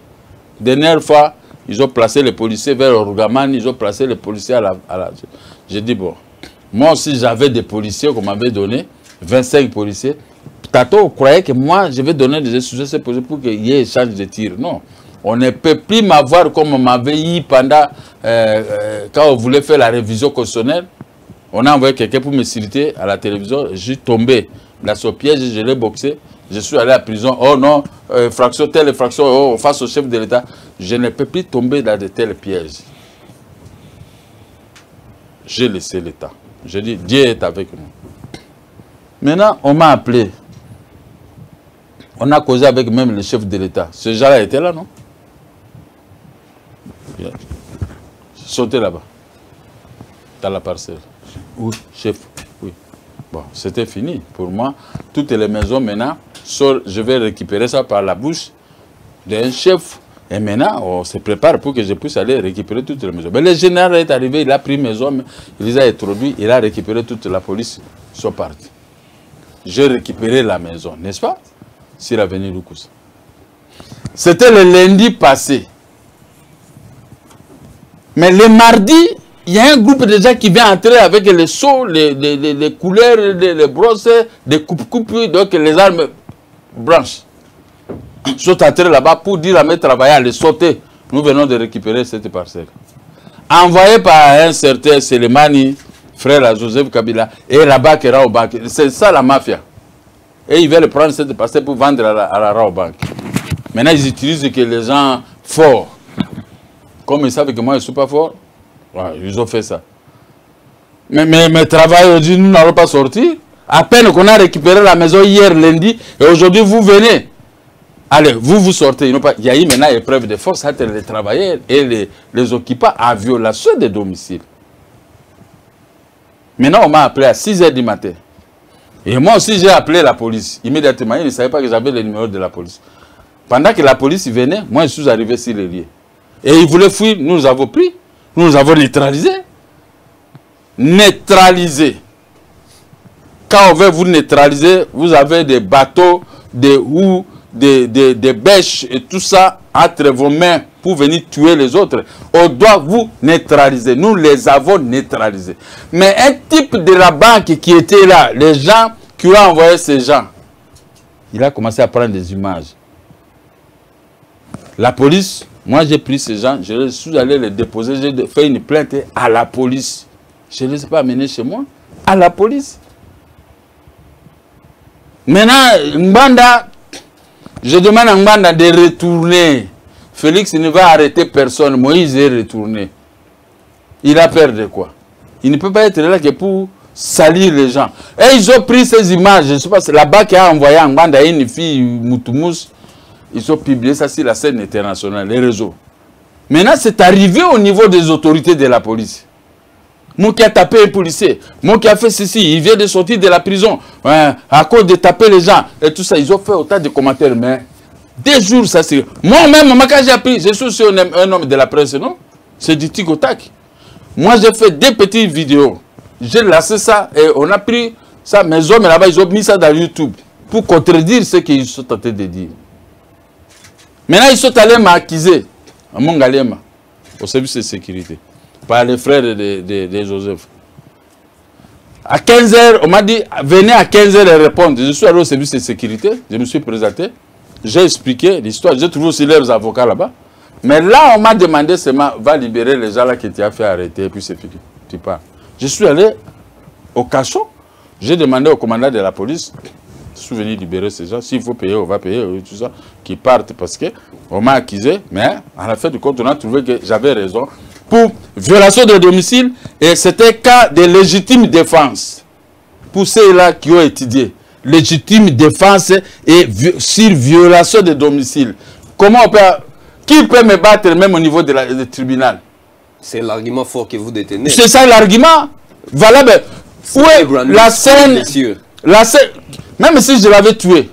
Dernière fois, ils ont placé les policiers vers Orugaman, ils ont placé les policiers à la... J'ai dit, bon, moi aussi, j'avais des policiers qu'on m'avait donné, 25 policiers. Tato croyait que moi, je vais donner des instructions pour qu'il y ait échange de tirs. Non. On ne peut plus m'avoir comme on m'avait eu pendant... quand on voulait faire la révision constitutionnelle. On a envoyé quelqu'un pour me citer à la télévision. Je suis tombé dans ce piège, je l'ai boxé. Je suis allé à la prison. Oh non, fraction telle fraction, oh, face au chef de l'État. Je ne peux plus tomber dans de tels pièges. J'ai laissé l'État. J'ai dit, Dieu est avec nous. Maintenant, on m'a appelé. On a causé avec même le chef de l'État. Ce gens-là était là, non? Sauté là-bas. Dans la parcelle. Oui, chef. Oui. Bon, c'était fini. Pour moi, toutes les maisons maintenant, je vais récupérer ça par la bouche d'un chef. Et maintenant, on se prépare pour que je puisse aller récupérer toutes les maisons. Mais le général est arrivé, il a pris mes hommes, il les a introduits, il a récupéré toute la police, ils sont partis. J'ai récupéré la maison, n'est-ce pas? Sur l'avenue Lukusa. C'était le lundi passé. Mais le mardi, il y a un groupe de gens qui vient entrer avec les seaux, les couleurs, les brosses, des coupes-coupes, donc les armes blanches. Ils sont entrés là-bas pour dire à mes travailleurs, allez sauter. Nous venons de récupérer cette parcelle. Envoyé par un certain Selemani, frère à Joseph Kabila, et là-bas qui est Raobank. C'est ça la mafia. Et ils veulent prendre cette parcelle pour vendre à la Raobank. Maintenant, ils utilisent que les gens forts. Comme ils savent que moi, je ne suis pas fort, ouais, ils ont fait ça. Mais mes travailleurs disent, nous n'allons pas sortir. À peine qu'on a récupéré la maison hier lundi, et aujourd'hui, vous venez. Allez, vous sortez. Il y a eu maintenant épreuve de force entre les travailleurs et les occupants en violation des domiciles. Maintenant, on m'a appelé à 6 h du matin. Et moi aussi, j'ai appelé la police. Immédiatement, ils ne savaient pas que j'avais le numéro de la police. Pendant que la police venait, moi, je suis arrivé sur les lieux. Et ils voulaient fuir, nous avons pris, nous avons neutralisé. Neutralisé. Quand on veut vous neutraliser, vous avez des bateaux, des houes, des bêches et tout ça entre vos mains pour venir tuer les autres. On doit vous neutraliser. Nous les avons neutralisés. Mais un type de la banque qui était là, les gens qui ont envoyé ces gens, il a commencé à prendre des images. La police, moi j'ai pris ces gens, je suis allé les déposer, j'ai fait une plainte à la police. Je ne les ai pas amenés chez moi, à la police. Maintenant, Mbanda, je demande à Mbanda de retourner. Félix ne va arrêter personne, Moïse est retourné. Il a peur de quoi? Il ne peut pas être là que pour salir les gens. Et ils ont pris ces images, je ne sais pas, là-bas qui a envoyé à Mbanda une fille, Moutoumous. Ils ont publié ça sur la scène internationale, les réseaux. Maintenant, c'est arrivé au niveau des autorités de la police. Moi qui a tapé un policier, moi qui a fait ceci, il vient de sortir de la prison, à cause de taper les gens, et tout ça, ils ont fait autant de commentaires, mais des jours, ça c'est... Moi-même, quand j'ai appris, je suis aussi un homme de la presse, non? C'est du tic au tac. Moi, j'ai fait des petites vidéos. J'ai lancé ça, et on a pris ça, mes hommes là-bas, ils ont mis ça dans YouTube, pour contredire ce qu'ils sont tentés de dire. Maintenant, ils sont allés m'accuser à Mongalema, au service de sécurité, par les frères de Joseph. À 15 h, on m'a dit, venez à 15 h et répondre. Je suis allé au service de sécurité, je me suis présenté, j'ai expliqué l'histoire, j'ai trouvé aussi leurs avocats là-bas. Mais là, on m'a demandé seulement, va libérer les gens là qui t'ont fait arrêter, et puis c'est fini, tu pars. Je suis allé au cachot, j'ai demandé au commandant de la police, je suis venu libérer ces gens. S'il faut payer, on va payer, tout ça, qui partent parce qu'on m'a accusé. Mais à la fin du compte, on a trouvé que j'avais raison. Pour violation de domicile, et c'était cas de légitime défense. Pour ceux-là qui ont étudié, légitime défense et sur violation de domicile. Comment on peut... Qui peut me battre même au niveau du tribunal? C'est l'argument fort que vous détenez. C'est ça l'argument. Voilà, ben, où est la scène... La scène... Même si je l'avais tué,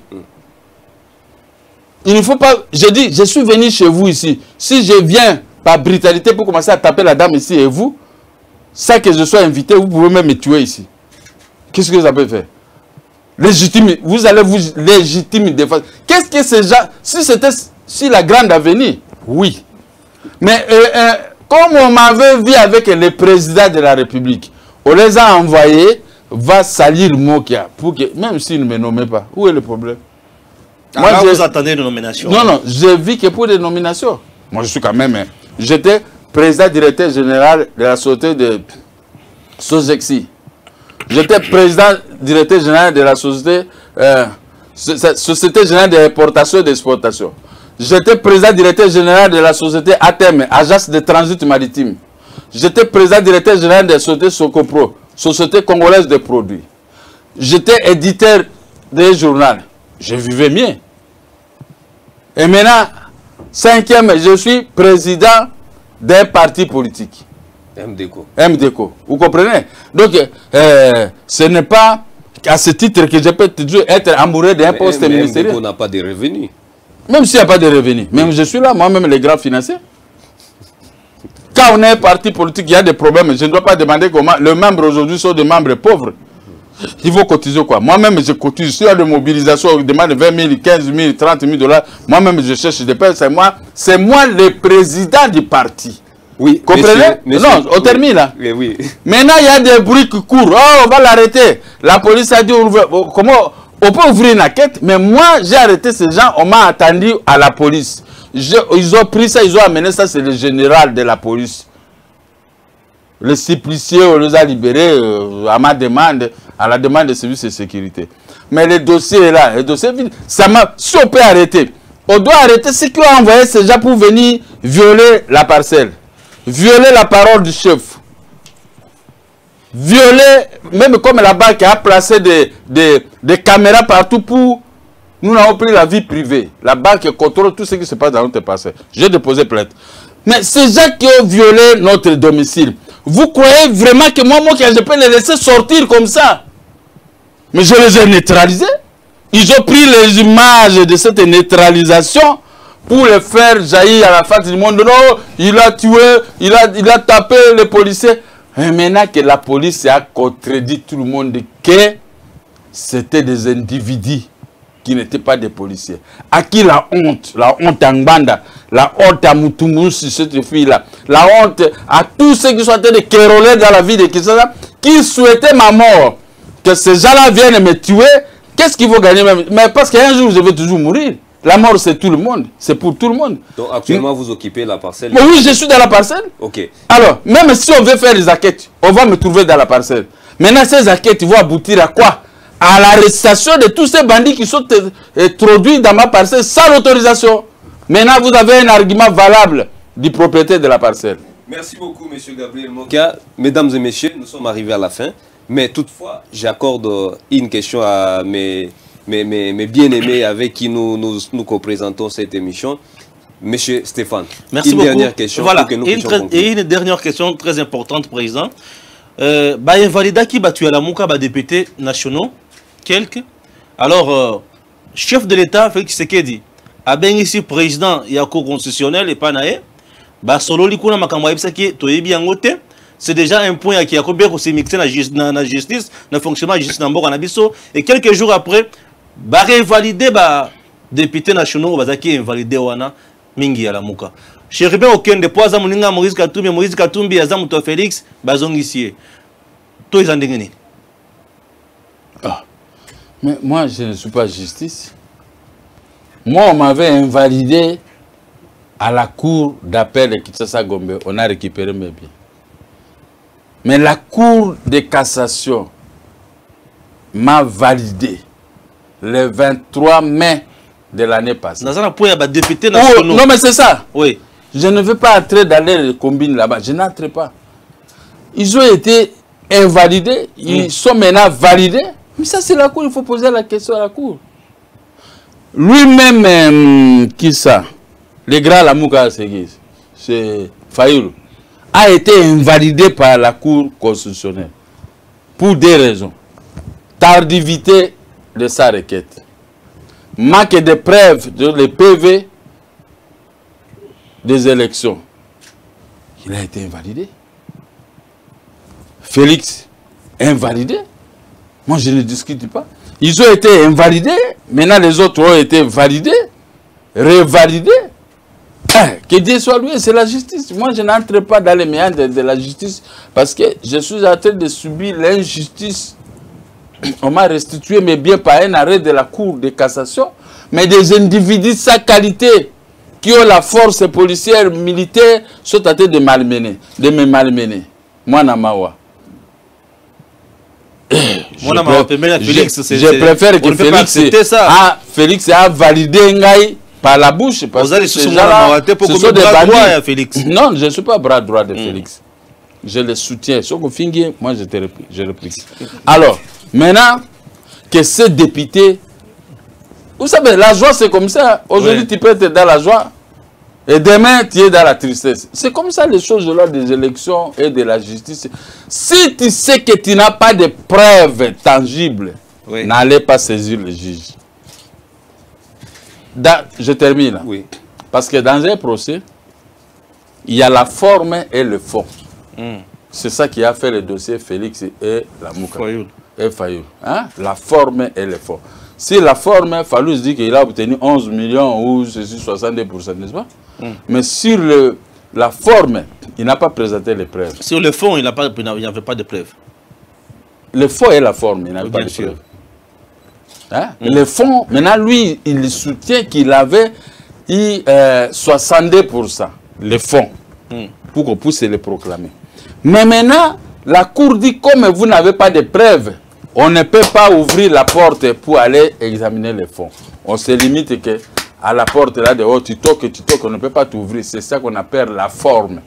il ne faut pas... Je dis, je suis venu chez vous ici. Si je viens par brutalité pour commencer à taper la dame ici et vous, ça que je sois invité, vous pouvez même me tuer ici. Qu'est-ce que ça peut faire? Légitime, vous allez vous légitime défense. Qu'est-ce que ces gens... Si c'était sur la grande avenue, oui. Mais comme on m'avait vu avec le président de la République, on les a envoyés... va salir Mokia pour que, même s'il ne me nommait pas, où est le problème? Moi, vous attendez une nomination? Non, non, je vis que pour des nominations. Moi, je suis quand même... J'étais président directeur général de la société de Sosexi. J'étais président directeur général de la société... Société générale d'importation et d'exportation. J'étais président directeur général de la société ATM, Agence de transit maritime. J'étais président directeur général de la société Socopro, Société congolaise de produits. J'étais éditeur des journaux. Je vivais bien. Et maintenant, 5e, je suis président d'un parti politique. MDECO. MDECO. Vous comprenez? Donc, ce n'est pas à ce titre que je peux toujours être amoureux d'un poste ministériel. MDECO n'a pas de revenus. Même s'il n'y a pas de revenus. Même je suis là, moi-même, les grands financiers. Quand on est un parti politique, il y a des problèmes. Je ne dois pas demander comment. Les membres aujourd'hui sont des membres pauvres. Il faut cotiser quoi? Moi-même, je cotise. Si il y a de mobilisation, on demande 20 000, 15 000, 30 000 $. Moi-même, je cherche des paix. C'est moi le président du parti. Oui, comprenez? Monsieur, non, on termine là. Oui, oui. Maintenant, il y a des bruits qui courent. Oh, on va l'arrêter. La police a dit, comment on peut ouvrir une enquête? Mais moi, j'ai arrêté ces gens. On m'a attendu à la police. Ils ont pris ça, ils ont amené ça. C'est le général de la police. Les suppliciés, on les a libérés à ma demande, à la demande des services de sécurité. Mais le dossier est là. Le dossier est vide. Si on peut arrêter, on doit arrêter ceux qui ont envoyé ces gens pour venir violer la parcelle. Violer la parole du chef. Violer, même comme la banque a placé des caméras partout pour... Nous avons pris la vie privée. La banque contrôle tout ce qui se passe dans notre parcelle. J'ai déposé plainte. Mais ces gens qui ont violé notre domicile, vous croyez vraiment que moi, je peux les laisser sortir comme ça? Mais je les ai neutralisés. Ils ont pris les images de cette neutralisation pour les faire jaillir à la face du monde. Non, il a tué, il a tapé les policiers. Et maintenant que la police a contredit tout le monde que c'était des individus qui n'étaient pas des policiers. À qui la honte en Banda, la honte à Moutoumousi, cette fille-là, la honte à tous ceux qui sont en train de kéroler dans la vie de Kinshasa, qui souhaitaient ma mort, que ces gens-là viennent me tuer, qu'est-ce qu'ils vont gagner même? Mais parce qu'un jour, je vais toujours mourir. La mort, c'est tout le monde. C'est pour tout le monde. Donc, actuellement, vous occupez la parcelle? Mais oui, je suis dans la parcelle. Ok. Alors, même si on veut faire les enquêtes, on va me trouver dans la parcelle. Maintenant, ces enquêtes vont aboutir à quoi? À l'arrestation de tous ces bandits qui sont introduits dans ma parcelle sans autorisation. Maintenant, vous avez un argument valable du propriétaire de la parcelle. Merci beaucoup, M. Gabriel Mokia. Mesdames et messieurs, nous sommes arrivés à la fin. Mais toutefois, j'accorde une question à mes bien-aimés avec qui nous co-présentons cette émission. Monsieur Stéphane, merci une beaucoup. Dernière question. Voilà, pour que nous et une dernière question très importante, Président. Invalida qui battu à la Mouka, députés nationaux, quelques. Alors, chef de l'État, Félix Tshisekedi, a bien ici président et la Cour constitutionnelle et pas naé, solo likuna makambo yebisaki toyebi yango te. C'est déjà un point qui a bien mixé dans la justice, dans le fonctionnement de la justice dans le Nabiso. Et quelques jours après, révalider députés nationaux, qui invalidé wana mingi à la Mouka. Je ne aucun des poids à Moïse Katumbi, à Zamuto Félix, bazong ici. Toi, ils en dégainent. Mais moi, je ne suis pas justice. Moi, on m'avait invalidé à la cour d'appel de Kinshasa Gombe. On a récupéré mes biens. Mais la cour de cassation m'a validé le 23 mai de l'année passée. Non, mais c'est ça. Oui. Je ne veux pas entrer dans les combines là-bas. Je n'entre pas. Ils ont été invalidés. Ils sont maintenant validés. Mais ça, c'est la cour. Il faut poser la question à la cour. Lui-même, qui ça? Le grand Lamouka, c'est Fayoulou, a été invalidé par la Cour constitutionnelle. Pour des raisons. Tardivité de sa requête. Manque de preuves de les PV des élections. Il a été invalidé. Félix, invalidé. Moi, je ne discute pas. Ils ont été invalidés. Maintenant, les autres ont été validés, revalidés. Que Dieu soit loué, c'est la justice. Moi, je n'entre pas dans les méandres de la justice parce que je suis en train de subir l'injustice. On m'a restitué mes biens par un arrêt de la Cour de cassation, mais des individus sans qualité qui ont la force policière, militaire, sont en train de me malmener. Moi, Namawa. Je préfère que Félix a validé Ngaï par la bouche. Parce que ce sont des bandits. Félix. Non, je ne suis pas bras droit de Félix. Je le soutiens. Moi, je réplique. Alors, maintenant, que ces députés... Vous savez, la joie, c'est comme ça. Aujourd'hui, tu peux être dans la joie. Et demain, tu es dans la tristesse. C'est comme ça les choses lors des élections et de la justice. Si tu sais que tu n'as pas de preuves tangibles, n'allez pas saisir le juge. Je termine. Oui. Parce que dans un procès, il y a la forme et le fond. C'est ça qui a fait le dossier Félix et la Mouka. et Fayou. Hein? La forme et le fond. Si la forme, Fayou dit qu'il a obtenu 11 millions ou 70%, n'est-ce pas? Mais sur la forme, il n'a pas présenté les preuves. Sur le fond, il n'y avait pas de preuves. Le fond et la forme, il n'a pas de preuves. Hein? Le fond, maintenant, lui, il soutient qu'il avait eu 62%. Le fond, pour qu'on puisse le proclamer. Mais maintenant, la Cour dit, comme vous n'avez pas de preuves, on ne peut pas ouvrir la porte pour aller examiner les fonds. On se limite que à la porte là dehors, tu toques, on ne peut pas t'ouvrir. C'est ça qu'on appelle la forme.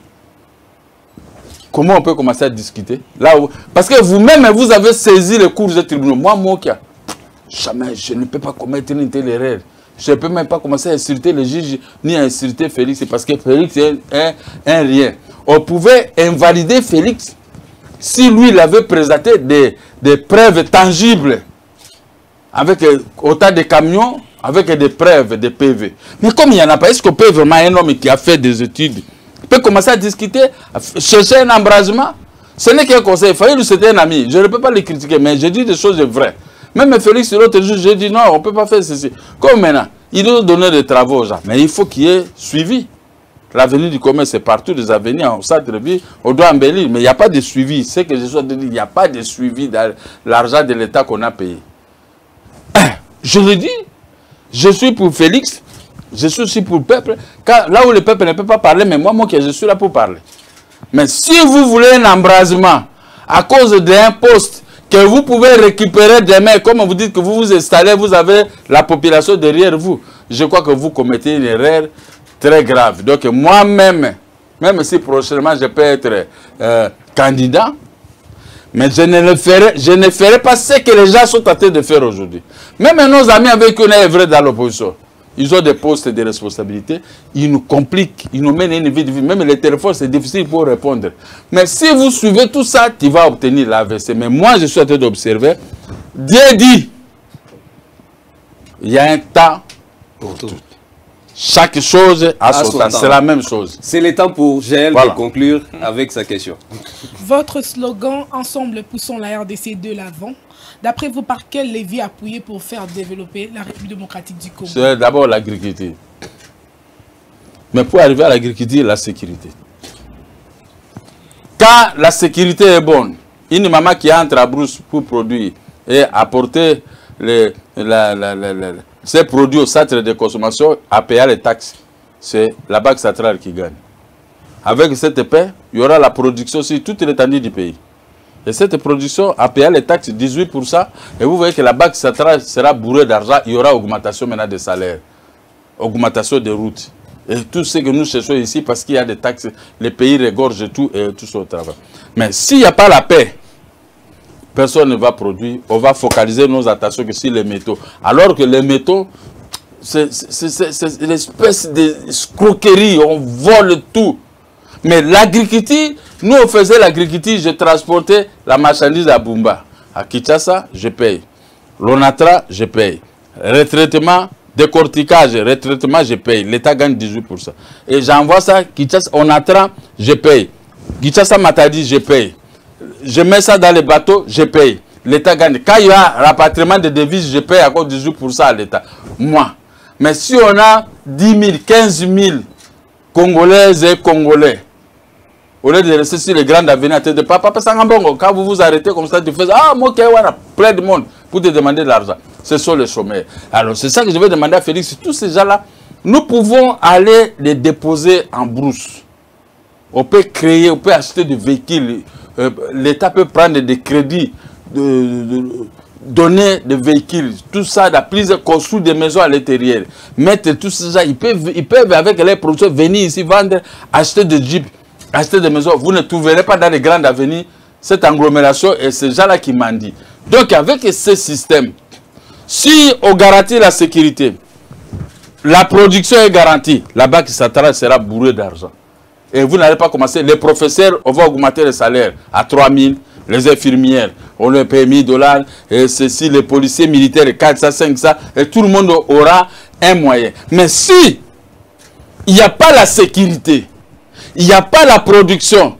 Comment on peut commencer à discuter là où... Parce que vous-même, vous avez saisi le cours des tribunaux. Moi, Mokia, jamais, je ne peux pas commettre une telle erreur. Je ne peux même pas commencer à insulter le juge, ni à insulter Félix, parce que Félix est un rien. On pouvait invalider Félix si lui, il avait présenté des preuves tangibles, avec autant de camions, avec des preuves, des PV. Mais comme il n'y en a pas, est-ce qu'on peut vraiment un homme qui a fait des études, peut commencer à discuter, à chercher un embrasement? Ce n'est qu'un conseil. Fayou, c'était un ami. Je ne peux pas le critiquer, mais je dis des choses vraies. Même Félix, l'autre jour, j'ai dit non, on ne peut pas faire ceci. Comme maintenant, il doit donner des travaux aux gens. Mais il faut qu'il y ait suivi. L'avenue du commerce, c'est partout des avenirs, en centre-ville, on doit embellir. Mais il n'y a pas de suivi. C'est que je suis dit, il n'y a pas de suivi dans l'argent de l'État qu'on a payé. Je le dis, je suis pour Félix, je suis aussi pour le peuple. Là où le peuple ne peut pas parler, mais moi, je suis là pour parler. Mais si vous voulez un embrasement à cause d'un poste que vous pouvez récupérer demain, comme vous dites que vous vous installez, vous avez la population derrière vous, je crois que vous commettez une erreur très grave. Donc moi-même, même si prochainement je peux être candidat, mais je ne ferai pas ce que les gens sont en train de faire aujourd'hui. Même nos amis avec qui on est vrai dans l'opposition, ils ont des postes de responsabilité, ils nous compliquent, ils nous mènent une vie de vie. Même les téléphones, c'est difficile pour répondre. Mais si vous suivez tout ça, tu vas obtenir l'AVC. Mais moi, je suis en train d'observer. Dieu dit, il y a un temps pour tout. Chaque chose a son temps. C'est la même chose. C'est le temps pour Gaël de conclure avec sa question. Votre slogan « Ensemble, poussons la RDC de l'avant ». D'après vous, par quel levier appuyer pour faire développer la République démocratique du Congo? C'est d'abord l'agriculture. Mais pour arriver à l'agriculture, la sécurité. Quand la sécurité est bonne, une maman qui entre à Brousse pour produire et apporter ces produits au centre de consommation à payer les taxes, c'est la Banque centrale qui gagne. Avec cette paix, il y aura la production sur toute l'étendue du pays. Et cette production a payé les taxes 18%. Et vous voyez que la Banque centrale sera bourrée d'argent. Il y aura augmentation maintenant des salaires, augmentation des routes. Et tout ce que nous cherchons ici, parce qu'il y a des taxes, les pays regorgent tout et tout ça au travail. Mais s'il n'y a pas la paix, personne ne va produire. On va focaliser nos attentions que sur les métaux. Alors que les métaux, c'est une espèce de escroquerie. On vole tout. Mais l'agriculture, nous on faisait l'agriculture, je transportais la marchandise à Bumba. À Kinshasa, je paye. L'Onatra, je paye. Retraitement, décortiquage, retraitement, je paye. L'État gagne 18%. Et j'envoie ça, Kinshasa, Onatra, je paye. Kinshasa Matadi, je paye. Je mets ça dans les bateaux, je paye. L'État gagne. Quand il y a rapatriement de devises, je paye encore 18% à l'État. Moi. Mais si on a 10 000, 15 000 Congolaises et Congolais, au lieu de rester sur les grandes avenues à tête de papa, quand vous vous arrêtez comme ça, tu fais ah, moi, il y a plein de monde pour te demander de l'argent. Ce sont les chômeurs. Alors, c'est ça que je vais demander à Félix. Tous ces gens-là, nous pouvons aller les déposer en brousse. On peut créer, on peut acheter des véhicules. L'État peut prendre des crédits, donner des véhicules. Tout ça, la prise, construire des maisons à l'intérieur. Mettre tout ça, ils peuvent avec les producteurs venir ici vendre, acheter des jeeps. Acheter des maisons, vous ne trouverez pas dans les grandes avenues cette agglomération et ces gens-là qui mendient. Donc avec ce système, si on garantit la sécurité, la production est garantie, la banque centrale sera bourrée d'argent. Et vous n'allez pas commencer, les professeurs, on va augmenter les salaires à 3 000, les infirmières, on leur paye 1 000 $, et ceci, les policiers militaires, 400, 500, et tout le monde aura un moyen. Mais si il n'y a pas la sécurité, il n'y a pas la production,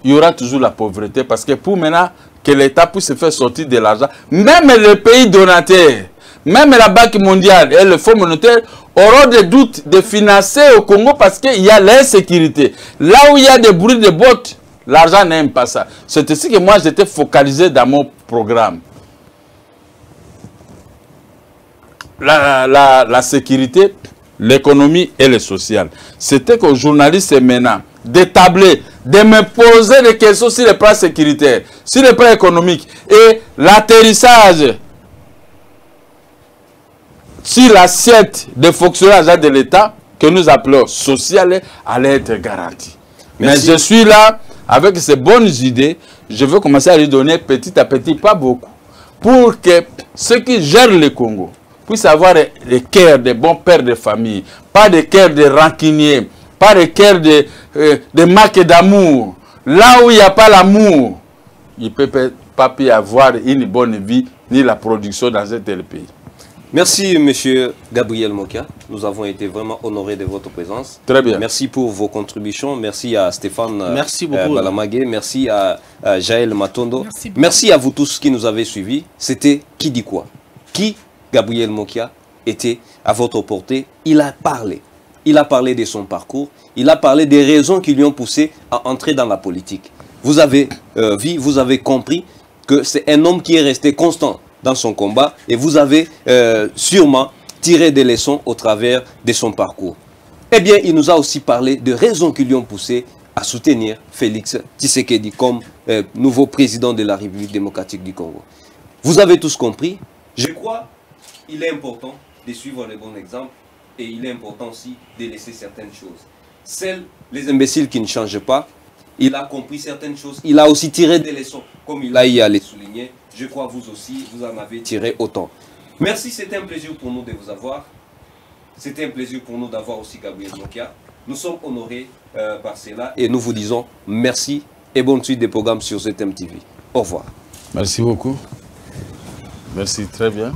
il y aura toujours la pauvreté. Parce que pour maintenant, que l'État puisse faire sortir de l'argent. Même les pays donateurs, même la Banque mondiale et le Fonds monétaire auront des doutes de financer au Congo parce qu'il y a l'insécurité. Là où il y a des bruits de bottes, l'argent n'aime pas ça. C'est ainsi que moi j'étais focalisé dans mon programme. La sécurité, l'économie et le social. C'était qu'aux journalistes maintenant d'établir, de me poser des questions sur le plan sécuritaire, sur le plan économique et l'atterrissage sur l'assiette de fonctionnaires de l'État que nous appelons social allait être garanti. Mais je suis là avec ces bonnes idées. Je veux commencer à lui donner petit à petit, pas beaucoup, pour que ceux qui gèrent le Congo puissent avoir le cœur de bons pères de famille, pas de cœur de rancuniers, pas de cœur de marque d'amour. Là où il n'y a pas l'amour, il ne peut pas y avoir une bonne vie ni la production dans un tel pays. Merci, monsieur Gabriel Mokia. Nous avons été vraiment honorés de votre présence. Très bien. Merci pour vos contributions. Merci à Stéphane Balamagé. Merci à Jaël Matondo. Merci à vous tous qui nous avez suivis. C'était Qui dit quoi? Qui, Gabriel Mokia, était à votre portée. Il a parlé. Il a parlé de son parcours. Il a parlé des raisons qui lui ont poussé à entrer dans la politique. Vous avez vu, vous avez compris que c'est un homme qui est resté constant dans son combat et vous avez sûrement tiré des leçons au travers de son parcours. Eh bien, il nous a aussi parlé de raisons qui lui ont poussé à soutenir Félix Tshisekedi comme nouveau président de la République démocratique du Congo. Vous avez tous compris. Je crois qu'il est important de suivre les bons exemples et il est important aussi de laisser certaines choses. Celles, les imbéciles qui ne changent pas, il a compris certaines choses. Il a aussi tiré des leçons, comme il a eu à les souligner. Je crois que vous aussi, vous en avez tiré autant. Merci, c'était un plaisir pour nous de vous avoir. C'était un plaisir pour nous d'avoir aussi Gabriel Mokia. Nous sommes honorés par cela et nous vous disons merci et bonne suite des programmes sur ZMTV. Au revoir. Merci beaucoup. Merci, très bien.